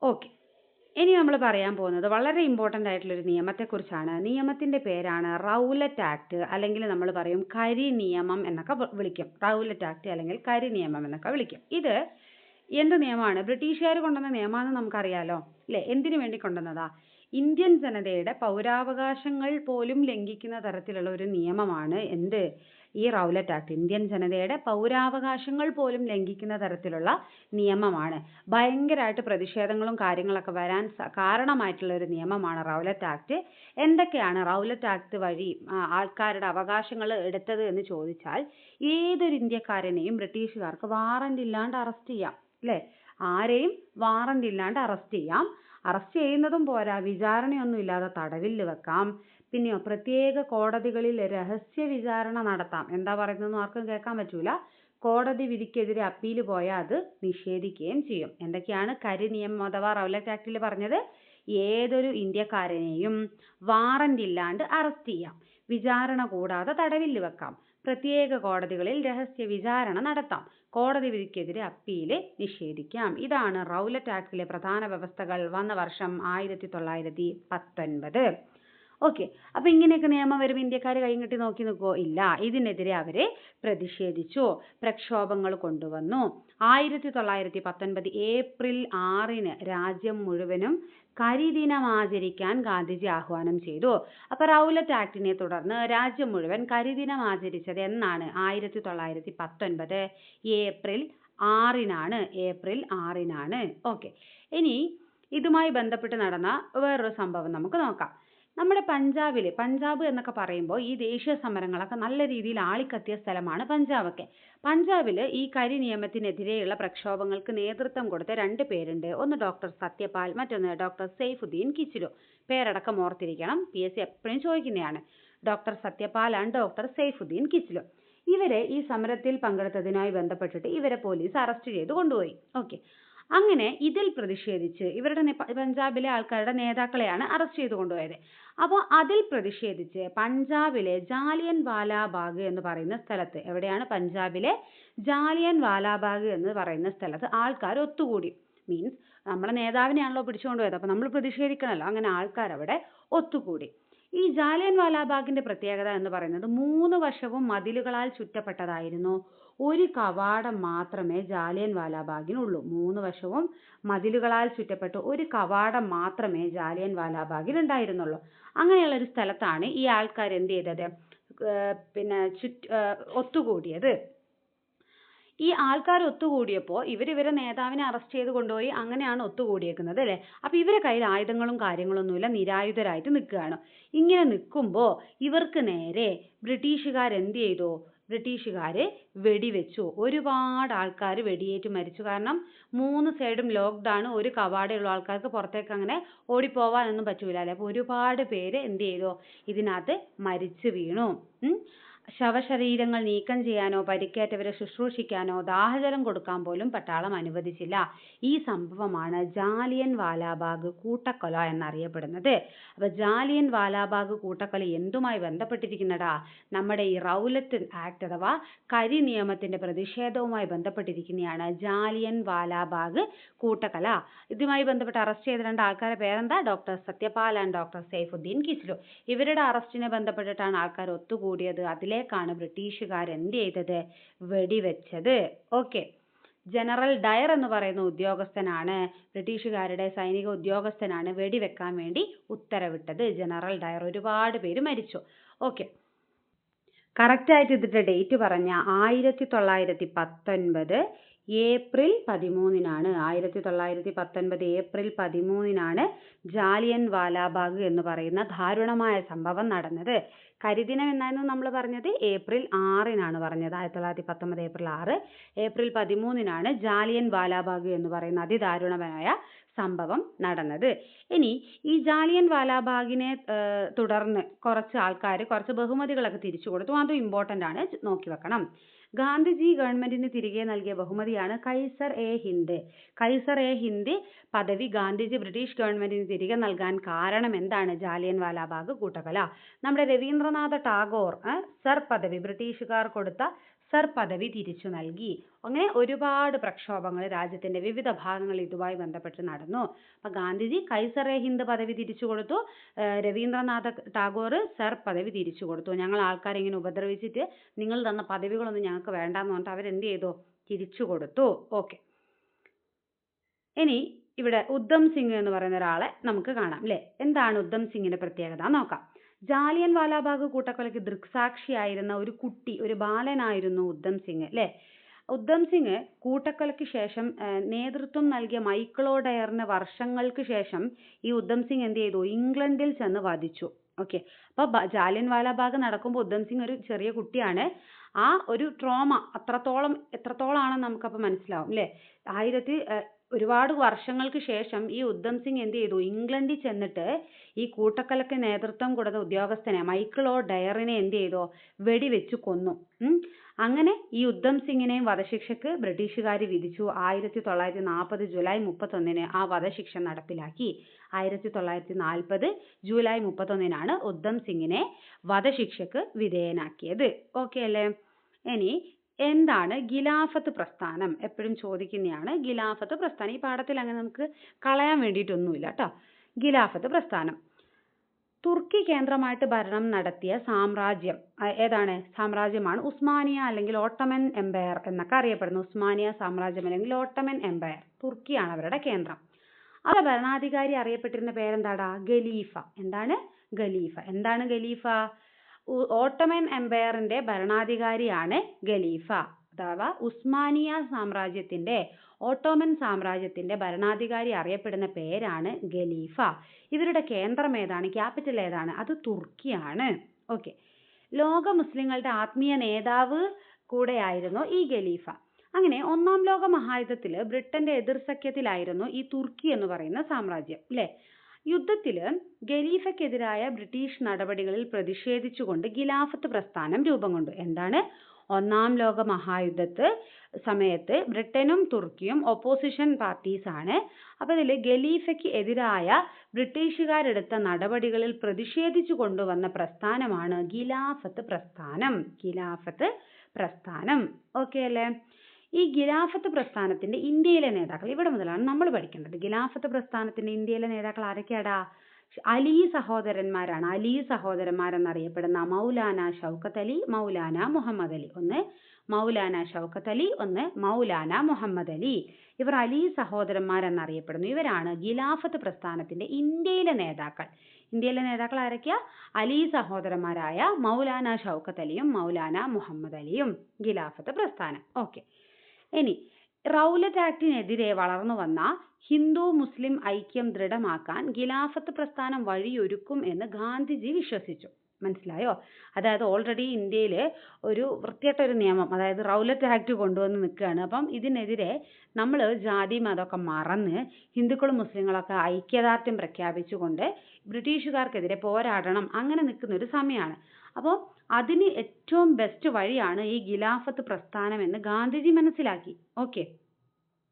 ഓക്കെ, ഇനി നമ്മൾ പറയാൻ പോകുന്നത് വളരെ ഇമ്പോർട്ടൻ്റ് ആയിട്ടുള്ളൊരു നിയമത്തെക്കുറിച്ചാണ്. നിയമത്തിൻ്റെ പേരാണ് റൗലറ്റ് ആക്ട്, അല്ലെങ്കിൽ നമ്മൾ പറയും കരി നിയമം എന്നൊക്കെ വിളിക്കും. റൗലറ്റ് ആക്ട് അല്ലെങ്കിൽ കരി നിയമം എന്നൊക്കെ വിളിക്കും. ഇത് എന്ത് നിയമമാണ്? ബ്രിട്ടീഷുകാർ കൊണ്ടുവന്ന നിയമമാണെന്ന് നമുക്കറിയാലോ അല്ലേ? എന്തിനു വേണ്ടി കൊണ്ടുവന്നതാ? ഇന്ത്യൻ ജനതയുടെ പൗരാവകാശങ്ങൾ പോലും ലംഘിക്കുന്ന തരത്തിലുള്ള ഒരു നിയമമാണ് ഈ റൗലറ്റ് ആക്ട്. ഇന്ത്യൻ ജനതയുടെ പൗരാവകാശങ്ങൾ പോലും ലംഘിക്കുന്ന തരത്തിലുള്ള നിയമമാണ്. ഭയങ്കരമായിട്ട് പ്രതിഷേധങ്ങളും കാര്യങ്ങളൊക്കെ വരാൻ കാരണമായിട്ടുള്ള ഒരു നിയമമാണ് റൗലറ്റ് ആക്ട്. എന്തൊക്കെയാണ് റൗലറ്റ് ആക്ട് വഴി ആൾക്കാരുടെ അവകാശങ്ങൾ എടുത്തത് എന്ന് ചോദിച്ചാൽ, ഏതൊരു ഇന്ത്യക്കാരനെയും ബ്രിട്ടീഷുകാർക്ക് വാറന്റ് ഇല്ലാണ്ട് അറസ്റ്റ് ചെയ്യാം, അല്ലേ? ആരെയും വാറന്റ് ഇല്ലാണ്ട് അറസ്റ്റ് ചെയ്യാം. അറസ്റ്റ് ചെയ്യുന്നതും പോരാ, വിചാരണയൊന്നും ഇല്ലാതെ തടവിൽ വെക്കാം. പിന്നെയോ പ്രത്യേക കോടതികളിൽ രഹസ്യ വിചാരണ നടത്താം. എന്താ പറയുന്നതെന്ന് ആർക്കും കേൾക്കാൻ പറ്റൂല. കോടതി വിധിക്കെതിരെ അപ്പീൽ പോയാൽ അത് നിഷേധിക്കുകയും ചെയ്യും. എന്തൊക്കെയാണ് കരിനിയമം അഥവാ റൗലറ്റ് ആക്ടിൽ പറഞ്ഞത്? ഏതൊരു ഇന്ത്യക്കാരനെയും വാറന്റ് ഇല്ലാണ്ട് അറസ്റ്റ് ചെയ്യാം, വിചാരണ കൂടാതെ തടവിൽ വെക്കാം, പ്രത്യേക കോടതികളിൽ രഹസ്യ വിചാരണ നടത്താം, കോടതി വിധിക്കെതിരെ അപ്പീല് നിഷേധിക്കാം. ഇതാണ് റൗലറ്റ് ആക്ടിലെ പ്രധാന വ്യവസ്ഥകൾ. വന്ന വർഷം 1919. ഓക്കെ, അപ്പൊ ഇങ്ങനെയൊക്കെ നിയമം വരുമ്പോൾ ഇന്ത്യക്കാർ കൈകെട്ടി നോക്കി നിൽക്കുമോ? ഇല്ല. ഇതിനെതിരെ അവരെ പ്രതിഷേധിച്ചു, പ്രക്ഷോഭങ്ങൾ കൊണ്ടുവന്നു. 1919 ഏപ്രിൽ 6 രാജ്യം മുഴുവനും കരിദിനം ആചരിക്കാൻ ഗാന്ധിജി ആഹ്വാനം ചെയ്തു. അപ്പൊ റൗലറ്റ് ആക്ടിനെ തുടർന്ന് രാജ്യം മുഴുവൻ കരിദിനം ആചരിച്ചത് എന്നാണ്? 1919 ഏപ്രിൽ 6 ഏപ്രിൽ 6. ഓക്കെ, ഇനി ഇതുമായി ബന്ധപ്പെട്ട് നടന്ന വേറൊരു സംഭവം നമുക്ക് നോക്കാം. നമ്മുടെ പഞ്ചാബ് എന്നൊക്കെ പറയുമ്പോൾ ഈ ദേശീയ സമരങ്ങളൊക്കെ നല്ല രീതിയിൽ ആളിക്കത്തിയ സ്ഥലമാണ് പഞ്ചാബൊക്കെ. പഞ്ചാബിൽ ഈ കരി നിയമത്തിനെതിരെയുള്ള പ്രക്ഷോഭങ്ങൾക്ക് നേതൃത്വം കൊടുത്ത 2 പേരുണ്ട്. ഒന്ന് ഡോക്ടർ സത്യപാൽ, മറ്റൊന്ന് ഡോക്ടർ സെയ്ഫുദ്ദീൻ കിച്ചിലു. പേരടക്കം ഓർത്തിരിക്കണം, PSC എപ്പോഴും ചോദിക്കുന്നതാണ്. Doctor Satyapal and doctor Saifuddin Kitchlew. ഇവരെ ഈ സമരത്തിൽ പങ്കെടുത്തതിനായി ബന്ധപ്പെട്ടിട്ട് ഇവരെ പോലീസ് അറസ്റ്റ് ചെയ്ത് കൊണ്ടുപോയി. ഓക്കെ, അങ്ങനെ ഇതിൽ പ്രതിഷേധിച്ച് ഇവരുടെ പഞ്ചാബിലെ ആൾക്കാരുടെ നേതാക്കളെയാണ് അറസ്റ്റ് ചെയ്ത് കൊണ്ടുപോയത്. അപ്പോൾ അതിൽ പ്രതിഷേധിച്ച് പഞ്ചാബിലെ ജാലിയൻ വാലാബാഗ് എന്ന് പറയുന്ന സ്ഥലത്ത്, എവിടെയാണ്? പഞ്ചാബിലെ ജാലിയൻ വാലാബാഗ് എന്ന് പറയുന്ന സ്ഥലത്ത് ആൾക്കാർ ഒത്തുകൂടി. മീൻസ് നമ്മുടെ നേതാവിനെയാണല്ലോ പിടിച്ചുകൊണ്ടുപോയത്, അപ്പോൾ നമ്മൾ പ്രതിഷേധിക്കണമല്ലോ. അങ്ങനെ ആൾക്കാർ അവിടെ ഒത്തുകൂടി. ഈ ജാലിയൻ വാലാബാഗിന്റെ പ്രത്യേകത എന്ന് പറയുന്നത് 3 വശവും മതിലുകളാൽ ചുറ്റപ്പെട്ടതായിരുന്നു. ഒരു കവാടം മാത്രമേ ജാലിയൻ വാലാബാഗിനുള്ളൂ. 3 വശവും മതിലുകളാൽ ചുറ്റപ്പെട്ട് ഒരു കവാടം മാത്രമേ ജാലിയൻ വാലാബാഗിൽ ഉണ്ടായിരുന്നുള്ളൂ. അങ്ങനെയുള്ള ഒരു സ്ഥലത്താണ് ഈ ആൾക്കാർ എന്ത് ചെയ്തത്? ഒത്തുകൂടിയത്. ഈ ആൾക്കാർ ഒത്തുകൂടിയപ്പോൾ ഇവരെ നേതാവിനെ അറസ്റ്റ് ചെയ്ത് കൊണ്ടുപോയി. അങ്ങനെയാണ് ഒത്തുകൂടിയേക്കുന്നത്, അല്ലേ? അപ്പൊ ഇവരെ കയ്യിൽ ആയുധങ്ങളും കാര്യങ്ങളൊന്നുമില്ല, നിരായുധരായിട്ട് നിൽക്കുകയാണ്. ഇങ്ങനെ നിൽക്കുമ്പോൾ ഇവർക്ക് നേരെ ബ്രിട്ടീഷുകാർ എന്ത് ചെയ്തു? ബ്രിട്ടീഷുകാര് വെടിവെച്ചു. ഒരുപാട് ആൾക്കാർ വെടിയേറ്റ് മരിച്ചു. കാരണം 3 സൈഡും ലോക്ക്ഡ് ആണ്. ഒരു കവാടയുള്ള ആൾക്കാർക്ക് പുറത്തേക്ക് അങ്ങനെ ഓടിപ്പോവാനൊന്നും പറ്റൂല, അല്ലേ? അപ്പൊ ഒരുപാട് പേര് എന്ത് ചെയ്തു? ഇതിനകത്ത് മരിച്ചു വീണു. ശവശരീരങ്ങൾ നീക്കം ചെയ്യാനോ പരിക്കേറ്റവരെ ശുശ്രൂഷിക്കാനോ ദാഹജലം കൊടുക്കാൻ പോലും പട്ടാളം അനുവദിച്ചില്ല. ഈ സംഭവമാണ് ജാലിയൻ വാലാബാഗ് കൂട്ടക്കൊല എന്നറിയപ്പെടുന്നത്. അപ്പൊ ജാലിയൻ വാലാബാഗ് കൂട്ടക്കൊല എന്തുമായി ബന്ധപ്പെട്ടിരിക്കുന്നടാ? നമ്മുടെ ഈ റൗലറ്റ് ആക്ട് അഥവാ കരി നിയമത്തിന്റെ പ്രതിഷേധവുമായി ബന്ധപ്പെട്ടിരിക്കുന്നതാണ് ജാലിയൻ വാലാബാഗ് കൂട്ടക്കൊല. ഇതുമായി ബന്ധപ്പെട്ട് അറസ്റ്റ് ചെയ്ത 2 ആൾക്കാരുടെ പേരെന്താ? Doctor Satyapal and doctor Saifuddin Kitchlew. ഇവരുടെ അറസ്റ്റിനെ ബന്ധപ്പെട്ടിട്ടാണ് ആൾക്കാർ ഒത്തുകൂടിയത്. അതിലേക്കാണ് ബ്രിട്ടീഷുകാർ എന്ത് ചെയ്തത്? വെടിവെച്ചത്. ഓക്കെ, ജനറൽ ഡയർ എന്ന് പറയുന്ന ഉദ്യോഗസ്ഥനാണ്, ബ്രിട്ടീഷുകാരുടെ സൈനിക ഉദ്യോഗസ്ഥനാണ് വെടിവെക്കാൻ വേണ്ടി ഉത്തരവിട്ടത്. General Dyer. ഒരുപാട് പേര് മരിച്ചു. ഓക്കെ, കറക്റ്റായിട്ട് ഇതിന്റെ ഡേറ്റ് പറഞ്ഞ 1919 ഏപ്രിൽ 13. 1919 ഏപ്രിൽ 13 ജാലിയൻ വാലാബാഗ് എന്ന് പറയുന്ന ദാരുണമായ സംഭവം നടന്നത്. കരിദിനം എന്നായിരുന്നു നമ്മൾ പറഞ്ഞത്? ഏപ്രിൽ 6 പറഞ്ഞത്. 1919 ഏപ്രിൽ 6. ഏപ്രിൽ 13 ജാലിയൻ വാലാബാഗ് എന്ന് പറയുന്ന അതിദാരുണമായ സംഭവം നടന്നത്. ഇനി ഈ ജാലിയൻ വാലാബാഗിനെ തുടർന്ന് കുറച്ച് ആൾക്കാർ കുറച്ച് ബഹുമതികളൊക്കെ തിരിച്ചു കൊടുത്തു. അതും ഇമ്പോർട്ടൻ്റ് ആണ്, നോക്കി വെക്കണം. ഗാന്ധിജി ഗവൺമെന്റിന് തിരികെ നൽകിയ ബഹുമതിയാണ് കൈസർ എ ഹിന്ദ്. കൈസർ എ ഹിന്ദ് പദവി ഗാന്ധിജി ബ്രിട്ടീഷ് ഗവൺമെന്റിന് തിരികെ നൽകാൻ കാരണം എന്താണ്? ജാലിയൻ വാലാബാഗ് കൂട്ടക്കൊല. നമ്മുടെ രവീന്ദ്രനാഥ ടാഗോർ സർ പദവി, ബ്രിട്ടീഷുകാർ കൊടുത്ത സർ പദവി തിരിച്ചു നൽകി. അങ്ങനെ ഒരുപാട് പ്രക്ഷോഭങ്ങൾ രാജ്യത്തിന്റെ വിവിധ ഭാഗങ്ങളിൽ ഇതുമായി ബന്ധപ്പെട്ട് നടന്നു. അപ്പൊ ഗാന്ധിജി കൈസർ എ ഹിന്ദ് പദവി തിരിച്ചു കൊടുത്തു, രവീന്ദ്രനാഥ ടാഗോർ സർ പദവി തിരിച്ചു കൊടുത്തു. ഞങ്ങൾ ആൾക്കാരെ ഇങ്ങനെ ഉപദ്രവിച്ചിട്ട് നിങ്ങൾ തന്ന പദവികളൊന്നും ഞങ്ങൾക്ക് വേണ്ടാന്ന് പറഞ്ഞിട്ട് അവരെന്ത് ചെയ്തു? തിരിച്ചു കൊടുത്തു. ഓക്കെ, ഇനി ഇവിടെ ഉദ്ധം സിംഗ് എന്ന് പറയുന്ന ഒരാളെ നമുക്ക് കാണാം, അല്ലെ? എന്താണ് ഉദ്ധം സിംഗിന്റെ പ്രത്യേകത നോക്കാം. ജാലിയൻ വാലാബാഗ് കൂട്ടക്കൊലയ്ക്ക് ദൃക്സാക്ഷിയായിരുന്ന ഒരു കുട്ടി, ഒരു ബാലനായിരുന്നു ഉദ്ധം സിംഗ് അല്ലേ. ഉദ്ധം സിംഗ് കൂട്ടക്കൊലയ്ക്ക് ശേഷം നേതൃത്വം നൽകിയ മൈക്കിൾ ഒ ഡയറിനെ വർഷങ്ങൾക്ക് ശേഷം ഈ ഉദ്ധം സിംഗ് എന്ത് ചെയ്തു, ഇംഗ്ലണ്ടിൽ ചെന്ന് വധിച്ചു. ഓക്കെ, അപ്പൊ ജാലിയൻ വാലാബാഗ് നടക്കുമ്പോൾ ഉദ്ധം സിംഗ് ഒരു ചെറിയ കുട്ടിയാണ്. ആ ഒരു ട്രോമ എത്രത്തോളാണെന്ന് നമുക്കപ്പോൾ മനസ്സിലാവും അല്ലേ. ഒരുപാട് വർഷങ്ങൾക്ക് ശേഷം ഈ ഉദ്ധം സിംഗ് എന്ത് ചെയ്തു, ഇംഗ്ലണ്ടിൽ ചെന്നിട്ട് ഈ കൂട്ടക്കൊലയ്ക്ക് നേതൃത്വം കൊടുത്ത ഉദ്യോഗസ്ഥനെ മൈക്കിൾ ഒ ഡയറിനെ എന്ത് ചെയ്തു, വെടിവെച്ച് കൊന്നു. അങ്ങനെ ഈ ഉദ്ധം സിംഗിനെയും വധശിക്ഷക്ക് ബ്രിട്ടീഷുകാർ വിധിച്ചു. 1940 ജൂലൈ 31 ആ വധശിക്ഷ നടപ്പിലാക്കി. 1940 ജൂലൈ 31 ഉദ്ധം സിംഗിനെ വധശിക്ഷക്ക് വിധേയനാക്കിയത്. ഓക്കെ അല്ലേ. ഇനി എന്താണ് ഖിലാഫത്ത് പ്രസ്ഥാനം? എപ്പോഴും ചോദിക്കുന്നതാണ് ഖിലാഫത്ത് പ്രസ്ഥാനം. ഈ പാഠത്തിൽ അങ്ങനെ നമുക്ക് കളയാൻ വേണ്ടിയിട്ടൊന്നുമില്ല കേട്ടോ. ഖിലാഫത്ത് പ്രസ്ഥാനം തുർക്കി കേന്ദ്രമായിട്ട് ഭരണം നടത്തിയ സാമ്രാജ്യം സാമ്രാജ്യമാണ് ഉസ്മാനിയ അല്ലെങ്കിൽ ഓട്ടോമൻ എംപയർ എന്നൊക്കെ അറിയപ്പെടുന്നു. ഉസ്മാനിയ സാമ്രാജ്യം അല്ലെങ്കിൽ ഓട്ടോമൻ എംപയർ, തുർക്കിയാണ് അവരുടെ കേന്ദ്രം. അവരുടെ ഭരണാധികാരി അറിയപ്പെട്ടിരുന്ന പേരെന്താടാ? ഖലീഫ. എന്താണ് ഖലീഫ? ഓട്ടോമൻ എംപയറിന്റെ ഭരണാധികാരിയാണ് ഖലീഫ. അഥവാ ഉസ്മാനിയ സാമ്രാജ്യത്തിന്റെ, ഓട്ടോമൻ സാമ്രാജ്യത്തിന്റെ ഭരണാധികാരി അറിയപ്പെടുന്ന പേരാണ് ഖലീഫ. ഇവരുടെ കേന്ദ്രം ഏതാണ്? ക്യാപിറ്റൽ ഏതാണ്? അത് തുർക്കിയാണ്. ഓക്കെ, ലോക മുസ്ലിങ്ങളുടെ ആത്മീയ നേതാവ് കൂടെയായിരുന്നു ഈ ഖലീഫ. അങ്ങനെ ഒന്നാം ലോക മഹായുദ്ധത്തിൽ ബ്രിട്ടന്റെ എതിർ സഖ്യത്തിലായിരുന്നു ഈ തുർക്കി എന്ന് പറയുന്ന സാമ്രാജ്യം അല്ലേ. യുദ്ധത്തിൽ ഖലീഫയ്ക്കെതിരായ ബ്രിട്ടീഷ് നടപടികളിൽ പ്രതിഷേധിച്ചുകൊണ്ട് ഖിലാഫത്ത് പ്രസ്ഥാനം രൂപം കൊണ്ടു. എന്താണ്? ഒന്നാം ലോക മഹായുദ്ധത്ത് സമയത്ത് ബ്രിട്ടനും തുർക്കിയും ഓപ്പോസിഷൻ പാർട്ടീസ് ആണ്. അപ്പൊ ഇതിൽ ഖലീഫയ്ക്ക് എതിരായ ബ്രിട്ടീഷുകാരെടുത്ത നടപടികളിൽ പ്രതിഷേധിച്ചു കൊണ്ടുവന്ന പ്രസ്ഥാനമാണ് ഖിലാഫത്ത് പ്രസ്ഥാനം. ഓക്കെ അല്ലേ. ഈ ഖിലാഫത്ത് പ്രസ്ഥാനത്തിന്റെ ഇന്ത്യയിലെ നേതാക്കൾ, ഇവിടെ മുതലാണ് നമ്മൾ പഠിക്കേണ്ടത്. ഖിലാഫത്ത് പ്രസ്ഥാനത്തിന്റെ ഇന്ത്യയിലെ നേതാക്കൾ ആരൊക്കെയാടാ? അലി സഹോദരന്മാരാണ്. അലി സഹോദരന്മാരെന്നറിയപ്പെടുന്ന മൗലാന ഷൗക്കത്ത് അലി, മൗലാന മുഹമ്മദ് അലി. ഒന്ന് മൗലാന ഷൗക്കത്ത് അലി, ഒന്ന് മൗലാന മുഹമ്മദ് അലി. ഇവർ അലി സഹോദരന്മാരെന്നറിയപ്പെടുന്നു. ഇവരാണ് ഖിലാഫത്ത് പ്രസ്ഥാനത്തിന്റെ ഇന്ത്യയിലെ നേതാക്കൾ. ഇന്ത്യയിലെ നേതാക്കൾ ആരൊക്കെയാ? അലി സഹോദരന്മാരായ മൗലാന ഷൗക്കത്ത് അലിയും മൗലാന മുഹമ്മദ് അലിയും. ഖിലാഫത്ത് പ്രസ്ഥാനം. ഓക്കെ, ഇനി റൗലറ്റ് ആക്ടിനെതിരെ വളർന്നു വന്ന ഹിന്ദു മുസ്ലിം ഐക്യം ദൃഢമാക്കാൻ ഖിലാഫത്ത് പ്രസ്ഥാനം വഴിയൊരുക്കും എന്ന് ഗാന്ധിജി വിശ്വസിച്ചു. മനസ്സിലായോ? അതായത് ഓൾറെഡി ഇന്ത്യയിൽ ഒരു വൃത്തികെട്ട ഒരു നിയമം, അതായത് റൗലറ്റ് ആക്ട് കൊണ്ടുവന്ന് നിൽക്കുകയാണ്. അപ്പം ഇതിനെതിരെ നമ്മൾ ജാതി മതമൊക്കെ മറന്ന് ഹിന്ദുക്കളും മുസ്ലിങ്ങളൊക്കെ ഐക്യദാർഢ്യം പ്രഖ്യാപിച്ചുകൊണ്ട് ബ്രിട്ടീഷുകാർക്കെതിരെ പോരാടണം, അങ്ങനെ നിൽക്കുന്ന ഒരു സമയമാണ്. അപ്പോൾ അതിന് ഏറ്റവും ബെസ്റ്റ് വഴിയാണ് ഈ ഖിലാഫത്ത് പ്രസ്ഥാനം എന്ന് ഗാന്ധിജി മനസ്സിലാക്കി. ഓക്കെ,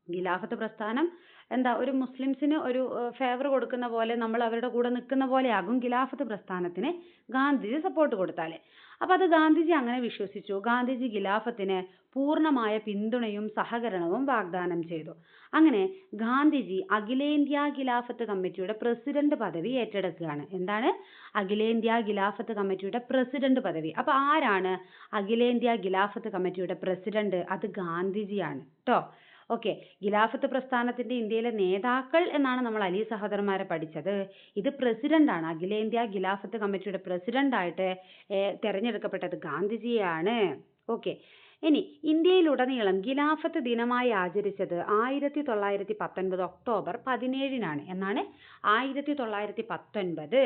ഖിലാഫത്ത് പ്രസ്ഥാനം എന്താ, ഒരു മുസ്ലിംസിന് ഒരു ഫേവർ കൊടുക്കുന്ന പോലെ, നമ്മൾ അവരുടെ കൂടെ നിൽക്കുന്ന പോലെയാകും ഖിലാഫത്ത് പ്രസ്ഥാനത്തിന് ഗാന്ധിജി സപ്പോർട്ട് കൊടുത്താലേ. അപ്പൊ അത് ഗാന്ധിജി അങ്ങനെ വിശ്വസിച്ചു. ഗാന്ധിജി ഖിലാഫത്തിന് പൂർണ്ണമായ പിന്തുണയും സഹകരണവും വാഗ്ദാനം ചെയ്തു. അങ്ങനെ ഗാന്ധിജി അഖിലേന്ത്യാ ഖിലാഫത്ത് കമ്മിറ്റിയുടെ പ്രസിഡന്റ് പദവി ഏറ്റെടുക്കുകയാണ്. എന്താണ്? അഖിലേന്ത്യാ ഖിലാഫത്ത് കമ്മിറ്റിയുടെ പ്രസിഡന്റ് പദവി. അപ്പൊ ആരാണ് അഖിലേന്ത്യാ ഖിലാഫത്ത് കമ്മിറ്റിയുടെ പ്രസിഡന്റ്? അത് ഗാന്ധിജിയാണ് കേട്ടോ. ഓക്കെ, ഖിലാഫത്ത് പ്രസ്ഥാനത്തിന്റെ ഇന്ത്യയിലെ നേതാക്കൾ എന്നാണ് നമ്മൾ അലി സഹോദരന്മാരെ പഠിച്ചത്. ഇത് പ്രസിഡന്റാണ്. അഖിലേന്ത്യാ ഖിലാഫത്ത് കമ്മിറ്റിയുടെ പ്രസിഡന്റായിട്ട് തെരഞ്ഞെടുക്കപ്പെട്ടത് ഗാന്ധിജിയാണ്. ഓക്കെ, ഇനി ഇന്ത്യയിലുടനീളം ഖിലാഫത്ത് ദിനമായി ആചരിച്ചത് 1919 ഒക്ടോബർ 17 എന്നാണ്. 1919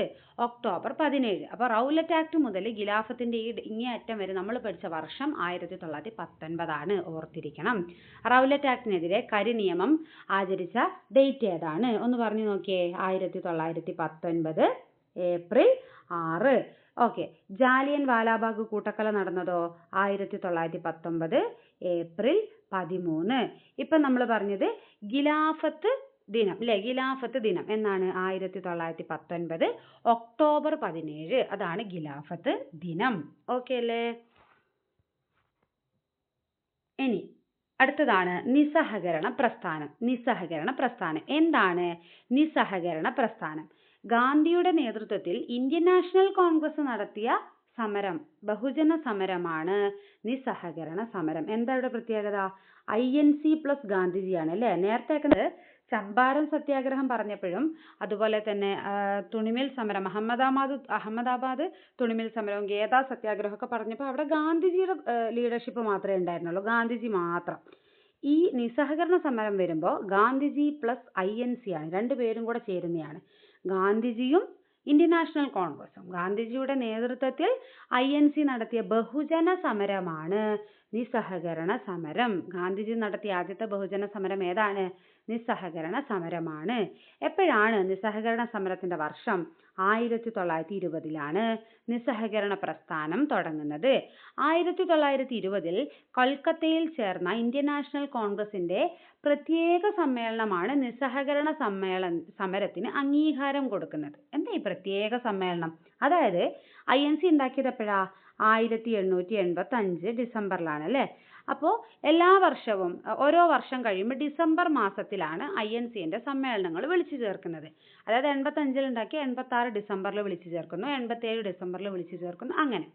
ഒക്ടോബർ 17. അപ്പൊ റൗലറ്റ് ആക്ട് മുതൽ ഖിലാഫത്തിന്റെ ഈ ഇങ്ങേയറ്റം വരെ നമ്മൾ പഠിച്ച വർഷം 1919 ഓർത്തിരിക്കണം. റൗലറ്റ് ആക്ടിനെതിരെ കരിനിയമം ആചരിച്ച ഡേറ്റ് ഏതാണ്? ഒന്ന് പറഞ്ഞു നോക്കിയേ. 1919 ഏപ്രിൽ 6. ഓക്കെ, ജാലിയൻ വാലാബാഗ് കൂട്ടക്കൊല നടന്നതോ? 1919 ഏപ്രിൽ 13. ഇപ്പൊ നമ്മൾ പറഞ്ഞത് ഖിലാഫത്ത് ദിനം അല്ലെ. ഖിലാഫത്ത് ദിനം എന്നാണ് 1919 ഒക്ടോബർ 17. അതാണ് ഖിലാഫത്ത് ദിനം. ഓക്കെ അല്ലേ. ഇനി അടുത്തതാണ് നിസ്സഹകരണ പ്രസ്ഥാനം. എന്താണ് നിസ്സഹകരണ പ്രസ്ഥാനം? ഗാന്ധിയുടെ നേതൃത്വത്തിൽ ഇന്ത്യൻ നാഷണൽ കോൺഗ്രസ് നടത്തിയ സമരം, ബഹുജന സമരമാണ് നിസ്സഹകരണ സമരം. എന്താ ഇവിടെ പ്രത്യേകത? INC പ്ലസ് ഗാന്ധിജിയാണ് അല്ലേ. നേരത്തെ ചമ്പാരൻ സത്യാഗ്രഹം പറഞ്ഞപ്പോഴും അതുപോലെ തന്നെ തുണിമിൽ സമരം, അഹമ്മദാബാദ് തുണിമിൽ സമരവും ഗേദ സത്യാഗ്രഹം ഒക്കെ പറഞ്ഞപ്പോൾ അവിടെ ഗാന്ധിജിയുടെ ലീഡർഷിപ്പ് മാത്രമേ ഉണ്ടായിരുന്നുള്ളൂ, ഗാന്ധിജി മാത്രം. ഈ നിസ്സഹകരണ സമരം വരുമ്പോൾ ഗാന്ധിജി പ്ലസ് INC ആണ്, രണ്ടുപേരും കൂടെ ചേരുന്നതാണ്. ഗാന്ധിജിയും ഇന്ത്യൻ നാഷണൽ കോൺഗ്രസും ഗാന്ധിജിയുടെ നേതൃത്വത്തിൽ INC നടത്തിയ ബഹുജന സമരമാണ് നിസ്സഹകരണ സമരം. ഗാന്ധിജി നടത്തിയ ആദ്യത്തെ ബഹുജന സമരം ഏതാണ്? നിസ്സഹകരണ സമരമാണ്. എപ്പോഴാണ് നിസ്സഹകരണ സമരത്തിന്റെ വർഷം? 1920 നിസ്സഹകരണ പ്രസ്ഥാനം തുടങ്ങുന്നത്. 1920 കൊൽക്കത്തയിൽ ചേർന്ന ഇന്ത്യൻ നാഷണൽ കോൺഗ്രസിന്റെ പ്രത്യേക സമ്മേളനമാണ് നിസ്സഹകരണ സമരത്തിന് അംഗീകാരം കൊടുക്കുന്നത്. എന്താ ഈ പ്രത്യേക സമ്മേളനം? അതായത് INC ഉണ്ടാക്കിയത് എപ്പോഴാ? 1885 ഡിസംബറിലാണ് അല്ലേ? അപ്പോൾ എല്ലാ വർഷവും ഓരോ വർഷം കഴിയുമ്പോൾ ഡിസംബർ മാസത്തിലാണ് INCന്റെ സമ്മേളനങ്ങൾ വിളിച്ചു ചേർക്കുന്നത്. അതായത് 85 ഉണ്ടാക്കി 86 ഡിസംബറിൽ വിളിച്ചു ചേർക്കുന്നു, 87 ഡിസംബറിൽ വിളിച്ചു ചേർക്കുന്നു, അങ്ങനെ.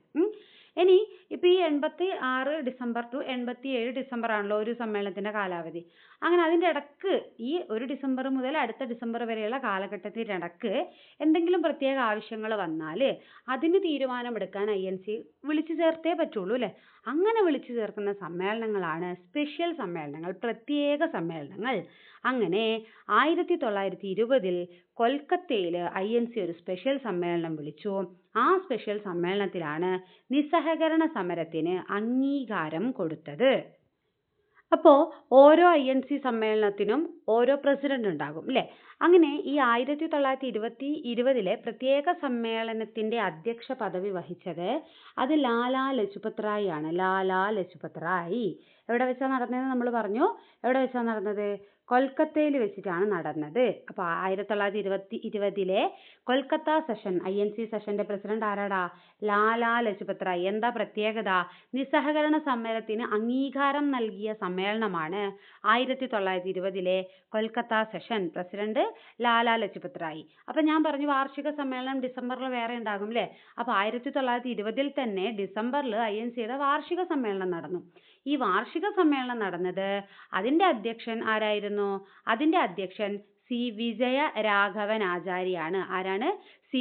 ഇനി ഇപ്പൊ ഈ 86 ഡിസംബർ ടു 87 ഡിസംബർ ആണല്ലോ ഒരു സമ്മേളനത്തിന്റെ കാലാവധി. അങ്ങനെ അതിന്റെ ഇടക്ക് ഈ ഒരു ഡിസംബർ മുതൽ അടുത്ത ഡിസംബർ വരെയുള്ള കാലഘട്ടത്തിന്റെ ഇടക്ക് എന്തെങ്കിലും പ്രത്യേക ആവശ്യങ്ങൾ വന്നാൽ അതിന് തീരുമാനമെടുക്കാൻ INC വിളിച്ചു ചേർത്തേ പറ്റുള്ളൂ അല്ലെ? അങ്ങനെ വിളിച്ചു ചേർക്കുന്ന സമ്മേളനങ്ങളാണ് സ്പെഷ്യൽ സമ്മേളനങ്ങൾ, പ്രത്യേക സമ്മേളനങ്ങൾ. അങ്ങനെ 1920 കൊൽക്കത്തയിൽ INC ഒരു സ്പെഷ്യൽ സമ്മേളനം വിളിച്ചു. ആ സ്പെഷ്യൽ സമ്മേളനത്തിലാണ് നിസ്സഹകരണ സമരത്തിന് അംഗീകാരം കൊടുത്തത്. അപ്പോൾ ഓരോ INC സമ്മേളനത്തിനും ഓരോ പ്രസിഡന്റ് ഉണ്ടാകും അല്ലേ? അങ്ങനെ ഈ 1920 പ്രത്യേക സമ്മേളനത്തിന്റെ അധ്യക്ഷ പദവി വഹിച്ചത് അത് ലാലാ ലജ്പത് റായ് ആണ്. ലാലാ ലജ്പത് റായ്. എവിടെ വെച്ചാണ് നടന്നതെന്ന് നമ്മൾ പറഞ്ഞു. എവിടെ വെച്ചാണ് നടന്നത്? കൊൽക്കത്തയിൽ വെച്ചിട്ടാണ് നടന്നത്. അപ്പോൾ 1920 കൊൽക്കത്ത സെഷൻ, INC സെഷന്റെ പ്രസിഡന്റ് ആരാടാ? ലാലാ ലജ്പത് റായ്. എന്താ പ്രത്യേകത? നിസ്സഹകരണ സമരത്തിന് അംഗീകാരം നൽകിയ സമ്മേളനമാണ് 1920 കൊൽക്കത്ത സെഷൻ. പ്രസിഡന്റ് ലാലാ ലജ്പത് റായ്. അപ്പൊ ഞാൻ പറഞ്ഞു വാർഷിക സമ്മേളനം ഡിസംബറിൽ വേറെ ഉണ്ടാകും അല്ലേ? അപ്പൊ 1920 തന്നെ ഡിസംബറിൽ INCയുടെ വാർഷിക സമ്മേളനം നടന്നു. ഈ വാർഷിക സമ്മേളനം നടന്നത് അതിന്റെ അധ്യക്ഷൻ ആരായിരുന്നു? അതിന്റെ അധ്യക്ഷൻ C. വിജയ രാഘവൻ ആചാര്യാണ്. ആരാണ്? C.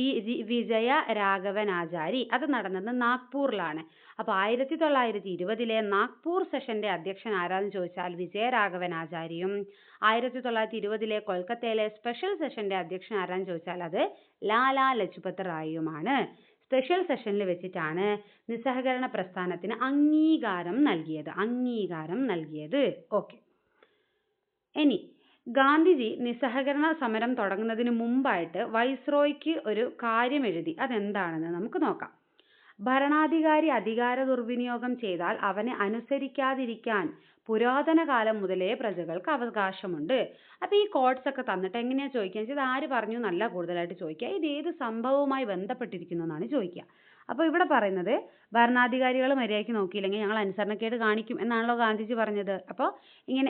വിജയ രാഘവൻ ആചാരി. അത് നടന്നത് നാഗ്പൂറിലാണ്. അപ്പൊ 1920 നാഗ്പൂർ സെഷന്റെ അധ്യക്ഷൻ ആരാന്ന് ചോദിച്ചാൽ വിജയരാഘവൻ ആചാര്യയും 1920 കൊൽക്കത്തയിലെ സ്പെഷ്യൽ സെഷന്റെ അധ്യക്ഷൻ ആരാന്ന് ചോദിച്ചാൽ അത് ലാലാ ലജ്പത് റായിയുമാണ്. സ്പെഷ്യൽ സെഷനിൽ വെച്ചിട്ടാണ് നിസ്സഹകരണ പ്രസ്ഥാനത്തിന് അംഗീകാരം നൽകിയത്. ഓക്കെ. ഇനി ഗാന്ധിജി നിസ്സഹകരണ സമരം തുടങ്ങുന്നതിന് മുമ്പായിട്ട് വൈസ്രോയ്ക്ക് ഒരു കാര്യം എഴുതി. അതെന്താണെന്ന് നമുക്ക് നോക്കാം. ഭരണാധികാരി അധികാര ദുർവിനിയോഗം ചെയ്താൽ അവനെ അനുസരിക്കാതിരിക്കാൻ പുരാതന കാലം മുതലേ പ്രജകൾക്ക് അവകാശമുണ്ട്. അപ്പൊ ഈ കോഡ്സ് ഒക്കെ തന്നിട്ട് എങ്ങനെയാ ചോദിക്കുക? ഇത് ആര് പറഞ്ഞു എന്നല്ല കൂടുതലായിട്ട് ചോദിക്കുക, ഇത് ഏത് സംഭവവുമായി ബന്ധപ്പെട്ടിരിക്കുന്നു എന്നാണ് ചോദിക്കുക. അപ്പോൾ ഇവിടെ പറയുന്നത് ഭരണാധികാരികൾ മര്യാദയ്ക്ക് നോക്കിയില്ലെങ്കിൽ ഞങ്ങൾ അനുസരണക്കേട് കാണിക്കും എന്നാണല്ലോ ഗാന്ധിജി പറഞ്ഞത്. അപ്പോൾ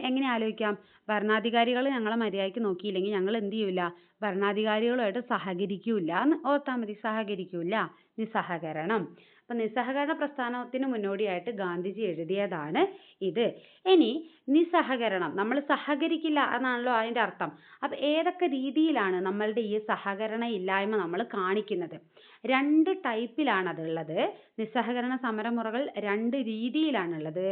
എങ്ങനെ ആലോചിക്കാം? ഭരണാധികാരികൾ ഞങ്ങളെ മര്യാദയ്ക്ക് നോക്കിയില്ലെങ്കിൽ ഞങ്ങൾ എന്ത് ചെയ്യൂല? ഭരണാധികാരികളുമായിട്ട് സഹകരിക്കൂല എന്ന് ഓർത്താൽ മതി. സഹകരിക്കൂല, നിസ്സഹകരണം. അപ്പൊ നിസ്സഹകരണ പ്രസ്ഥാനത്തിന് മുന്നോടിയായിട്ട് ഗാന്ധിജി എഴുതിയതാണ് ഇത്. ഇനി നിസ്സഹകരണം, നമ്മൾ സഹകരിക്കില്ല എന്നാണല്ലോ അതിന്റെ അർത്ഥം. അപ്പൊ ഏതൊക്കെ രീതിയിലാണ് നമ്മളുടെ ഈ സഹകരണ ഇല്ലായ്മ നമ്മൾ കാണിക്കുന്നത്? 2 ടൈപ്പിലാണ് അതുള്ളത്. നിസ്സഹകരണ സമരമുറകൾ 2 രീതിയിലാണുള്ളത്.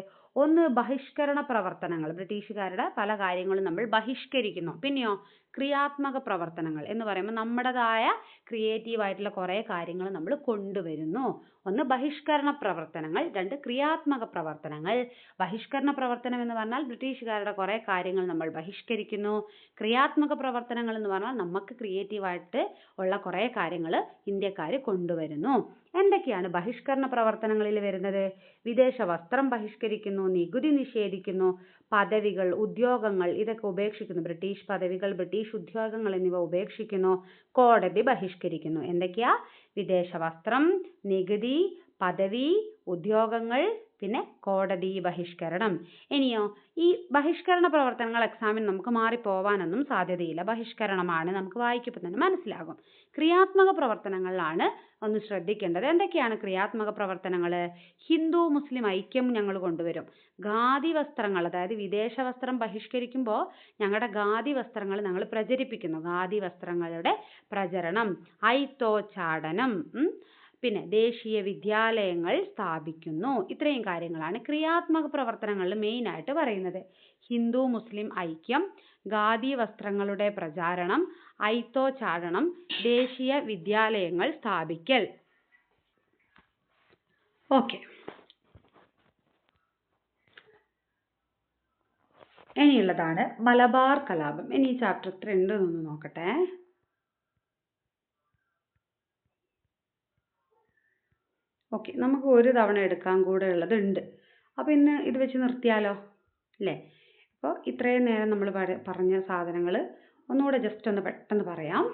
ഒന്ന് ബഹിഷ്കരണ പ്രവർത്തനങ്ങൾ, ബ്രിട്ടീഷുകാരുടെ പല കാര്യങ്ങളും നമ്മൾ ബഹിഷ്കരിക്കുന്നു. പിന്നെയോ ക്രിയാത്മക പ്രവർത്തനങ്ങൾ എന്ന് പറയുമ്പോൾ നമ്മുടേതായ ക്രിയേറ്റീവ് ആയിട്ടുള്ള കുറേ കാര്യങ്ങൾ നമ്മൾ കൊണ്ടുവരുന്നു. ഒന്ന് ബഹിഷ്കരണ പ്രവർത്തനങ്ങൾ, 2 ക്രിയാത്മക പ്രവർത്തനങ്ങൾ. ബഹിഷ്കരണ പ്രവർത്തനം എന്ന് പറഞ്ഞാൽ ബ്രിട്ടീഷുകാരുടെ കുറേ കാര്യങ്ങൾ നമ്മൾ ബഹിഷ്കരിക്കുന്നു. ക്രിയാത്മക പ്രവർത്തനങ്ങൾ എന്ന് പറഞ്ഞാൽ നമുക്ക് ക്രിയേറ്റീവായിട്ട് ഉള്ള കുറേ കാര്യങ്ങൾ ഇന്ത്യക്കാർ കൊണ്ടുവരുന്നു. എന്തൊക്കെയാണ് ബഹിഷ്കരണ പ്രവർത്തനങ്ങളിൽ വരുന്നത്? വിദേശ വസ്ത്രം ബഹിഷ്കരിക്കുന്നു, നികുതി നിഷേധിക്കുന്നു, പദവികൾ, ഉദ്യോഗങ്ങൾ ഇതൊക്കെ ഉപേക്ഷിക്കുന്നു. ബ്രിട്ടീഷ് പദവികൾ, ബ്രിട്ടീഷ് ഉദ്യോഗങ്ങൾ എന്നിവ ഉപേക്ഷിക്കുന്നു. കോടതി ബഹിഷ്കരിക്കുന്നു. എന്തൊക്കെയാ? വിദേശ വസ്ത്രം, നികുതി, പദവി, ഉദ്യോഗങ്ങൾ, പിന്നെ കോടതി ബഹിഷ്കരണം. ഇനിയോ ഈ ബഹിഷ്കരണ പ്രവർത്തനങ്ങൾ എക്സാമിന് നമുക്ക് മാറിപ്പോവാനൊന്നും സാധ്യതയില്ല. ബഹിഷ്കരണമാണ്, നമുക്ക് വായിക്കുമ്പോൾ തന്നെ മനസ്സിലാകും. ക്രിയാത്മക പ്രവർത്തനങ്ങളിലാണ് ഒന്ന് ശ്രദ്ധിക്കേണ്ടത്. എന്തൊക്കെയാണ് ക്രിയാത്മക പ്രവർത്തനങ്ങൾ? ഹിന്ദു മുസ്ലിം ഐക്യം ഞങ്ങൾ കൊണ്ടുവരും. ഖാദി വസ്ത്രങ്ങൾ, അതായത് വിദേശ വസ്ത്രം ബഹിഷ്കരിക്കുമ്പോൾ ഞങ്ങളുടെ ഖാദി വസ്ത്രങ്ങൾ ഞങ്ങൾ പ്രചരിപ്പിക്കുന്നു. ഖാദി വസ്ത്രങ്ങളുടെ പ്രചരണം. ഐത്തോച്ചാടനം, പിന്നെ ദേശീയ വിദ്യാലയങ്ങൾ സ്ഥാപിക്കുന്നു. ഇത്രയും കാര്യങ്ങളാണ് ക്രിയാത്മക പ്രവർത്തനങ്ങളിൽ മെയിനായിട്ട് പറയുന്നത്. ഹിന്ദു മുസ്ലിം ഐക്യം, ഖാദി വസ്ത്രങ്ങളുടെ പ്രചാരണം, ഐത്തോച്ചാടനം, ദേശീയ വിദ്യാലയങ്ങൾ സ്ഥാപിക്കൽ. ഓക്കെ, ഇനിയുള്ളതാണ് മലബാർ കലാപം. ഇനി ചാപ്റ്റർ 2 ഒന്ന് നോക്കട്ടെ. ഓക്കെ, നമുക്ക് ഒരു തവണ എടുക്കാൻ കൂടെ ഉള്ളതുണ്ട്. അപ്പോൾ ഇന്ന് ഇത് വെച്ച് നിർത്തിയാലോ അല്ലേ? അപ്പോൾ ഇത്രയും നേരം നമ്മൾ പറഞ്ഞ സാധനങ്ങൾ ഒന്നുകൂടെ ജസ്റ്റ് ഒന്ന് പെട്ടെന്ന് പറയാം.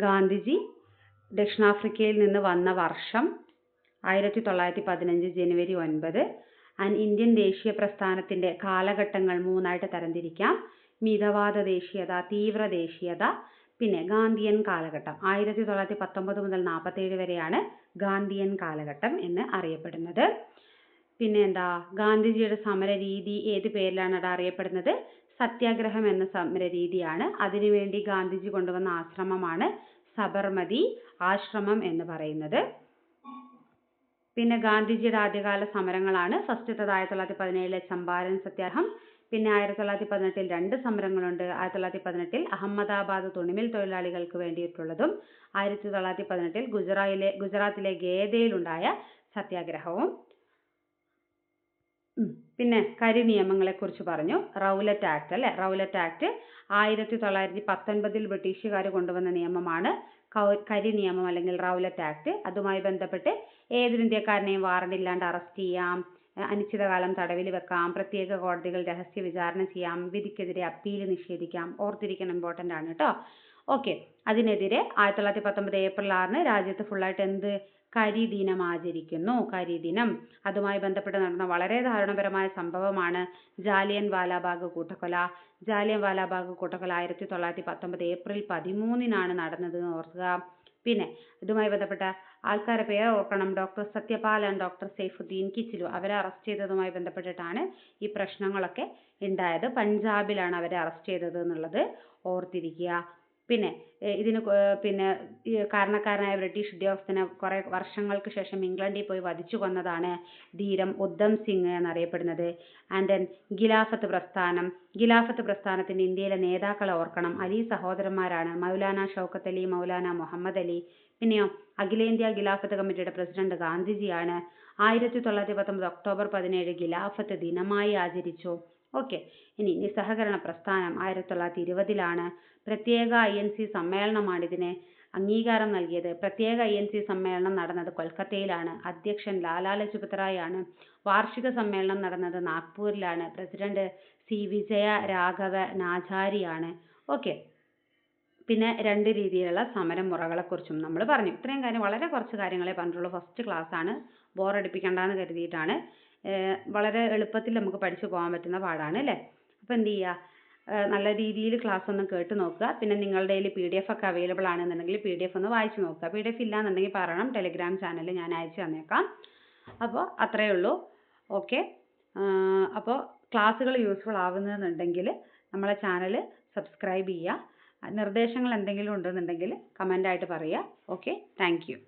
ഗാന്ധിജി ദക്ഷിണാഫ്രിക്കയിൽ നിന്ന് വന്ന വർഷം 1915 ജനുവരി 9. ആൻഡ് ഇന്ത്യൻ ദേശീയ പ്രസ്ഥാനത്തിൻ്റെ കാലഘട്ടങ്ങൾ 3ആയിട്ട് തരംതിരിക്കാം. മിതവാദ ദേശീയത, തീവ്ര ദേശീയത, പിന്നെ ഗാന്ധിയൻ കാലഘട്ടം. 1919 മുതൽ 47 വരെയാണ് ഗാന്ധിയൻ കാലഘട്ടം എന്ന് അറിയപ്പെടുന്നത്. പിന്നെ എന്താ, ഗാന്ധിജിയുടെ സമര രീതി ഏത് പേരിലാണ് അത് അറിയപ്പെടുന്നത്? സത്യാഗ്രഹം എന്ന സമര രീതിയാണ്. അതിനുവേണ്ടി ഗാന്ധിജി കൊണ്ടുവന്ന ആശ്രമമാണ് സബർമതി ആശ്രമം എന്ന് പറയുന്നത്. പിന്നെ ഗാന്ധിജിയുടെ ആദ്യകാല സമരങ്ങളാണ് ഫസ്റ്റത്തത് 1917 ചമ്പാരൻ സത്യാഗ്രഹം. പിന്നെ 1918 2 സമരങ്ങളുണ്ട്. 1918 അഹമ്മദാബാദ് തുണിമിൽ തൊഴിലാളികൾക്ക് വേണ്ടിയിട്ടുള്ളതും 1918 ഗുജറാത്തിലെ ഗേദയിലുണ്ടായ സത്യാഗ്രഹവും. പിന്നെ കരി നിയമങ്ങളെ കുറിച്ച് പറഞ്ഞു. റൗലറ്റ് ആക്ട് അല്ലെ, റൗലറ്റ് ആക്ട് 1919 ബ്രിട്ടീഷുകാർ കൊണ്ടുവന്ന നിയമമാണ് കരി നിയമം അല്ലെങ്കിൽ റൗലറ്റ് ആക്ട്. അതുമായി ബന്ധപ്പെട്ട് ഏതൊരു ഇന്ത്യക്കാരനെയും വാറണ്ട് ഇല്ലാണ്ട് അറസ്റ്റ് ചെയ്യാം, അനിശ്ചിതകാലം തടവിൽ വെക്കാം, പ്രത്യേക കോടതികൾ രഹസ്യ വിചാരണ ചെയ്യാം, വിധിക്കെതിരെ അപ്പീൽ നിഷേധിക്കാം. ഓർത്തിരിക്കണം, ഇമ്പോർട്ടൻ്റ് ആണ് കേട്ടോ. ഓക്കെ, അതിനെതിരെ 1919 ഏപ്രിൽ 6 രാജ്യത്ത് ഫുള്ളായിട്ട് എന്ത് കരിദിനം ആചരിക്കുന്നു. കരിദിനം. അതുമായി ബന്ധപ്പെട്ട് നടന്ന വളരെ ദാരുണപരമായ സംഭവമാണ് ജാലിയൻ വാലാബാഗ് കൂട്ടക്കൊല. ജാലിയൻ വാലാബാഗ് കൂട്ടക്കൊല 1919 ഏപ്രിൽ 13 നടന്നത് ഓർക്കുക. പിന്നെ ഇതുമായി ബന്ധപ്പെട്ട ആൾക്കാരെ പേര് ഓർക്കണം. Doctor Satyapal and doctor Saifuddin Kitchlew, അവരെ അറസ്റ്റ് ചെയ്തതുമായി ബന്ധപ്പെട്ടിട്ടാണ് ഈ പ്രശ്നങ്ങളൊക്കെ ഉണ്ടായത്. പഞ്ചാബിലാണ് അവരെ അറസ്റ്റ് ചെയ്തത് എന്നുള്ളത് ഓർത്തിരിക്കുക. പിന്നെ ഇതിന് കാരണക്കാരനായ ബ്രിട്ടീഷ് ഉദ്യോഗസ്ഥനെ കുറെ വർഷങ്ങൾക്ക് ശേഷം ഇംഗ്ലണ്ടിൽ പോയി വധിച്ചു കൊന്നതാണ് ധീരം ഉദ്ധം സിംഗ് എന്നറിയപ്പെടുന്നത്. ആൻഡ് ദെൻ ഖിലാഫത്ത് പ്രസ്ഥാനം. ഖിലാഫത്ത് പ്രസ്ഥാനത്തിന്റെ ഇന്ത്യയിലെ നേതാക്കളെ ഓർക്കണം. അലി സഹോദരന്മാരാണ്. മൗലാന ഷൗക്കത്ത് അലി, മൗലാന മുഹമ്മദ് അലി. പിന്നെയോ അഖിലേന്ത്യാ ഖിലാഫത്ത് കമ്മിറ്റിയുടെ പ്രസിഡന്റ് ഗാന്ധിജിയാണ്. 1919 ഒക്ടോബർ 17 ഖിലാഫത്ത് ദിനമായി ആചരിച്ചു. ഓക്കെ, ഇനി നിസ്സഹകരണ പ്രസ്ഥാനം 1920 പ്രത്യേക INC സമ്മേളനമാണ് ഇതിന് അംഗീകാരം നൽകിയത്. പ്രത്യേക INC സമ്മേളനം നടന്നത് കൊൽക്കത്തയിലാണ്. അധ്യക്ഷൻ ലാലാ ലജ്പത് റായ് ആണ്. വാർഷിക സമ്മേളനം നടന്നത് നാഗ്പൂരിലാണ്. പ്രസിഡന്റ് C വിജയ രാഘവ നാചാരിയാണ്. ഓക്കെ, പിന്നെ 2 രീതിയിലുള്ള സമരമുറകളെക്കുറിച്ചും നമ്മൾ പറഞ്ഞു. ഇത്രയും കാര്യം, വളരെ കുറച്ച് കാര്യങ്ങളെ പറഞ്ഞിട്ടുള്ളൂ. ഫസ്റ്റ് ക്ലാസ് ആണ്, ബോറടിപ്പിക്കണ്ടെന്ന് കരുതിയിട്ടാണ്. വളരെ എളുപ്പത്തിൽ നമുക്ക് പഠിച്ചു പോകാൻ പറ്റുന്ന പാടാണ് അല്ലേ? അപ്പോൾ എന്ത് ചെയ്യുക, നല്ല രീതിയിൽ ക്ലാസ് ഒന്ന് കേട്ട് നോക്കുക. പിന്നെ നിങ്ങളുടെ കയ്യിൽ PDF ഒക്കെ അവൈലബിൾ ആണെന്നുണ്ടെങ്കിൽ PDF ഒന്ന് വായിച്ചു നോക്കുക. PDF ഇല്ലാന്നുണ്ടെങ്കിൽ പറയണം, ടെലിഗ്രാം ചാനലിൽ ഞാൻ അയച്ചു തന്നേക്കാം. അപ്പോൾ അത്രയേ ഉള്ളൂ. ഓക്കെ, അപ്പോൾ ക്ലാസ്സുകൾ യൂസ്ഫുൾ ആവുന്നതെന്നുണ്ടെങ്കിൽ നമ്മളെ ചാനൽ സബ്സ്ക്രൈബ് ചെയ്യുക. നിർദ്ദേശങ്ങൾ എന്തെങ്കിലും ഉണ്ടെന്നുണ്ടെങ്കിൽ കമൻ്റായിട്ട് പറയുക. Okay, thank you.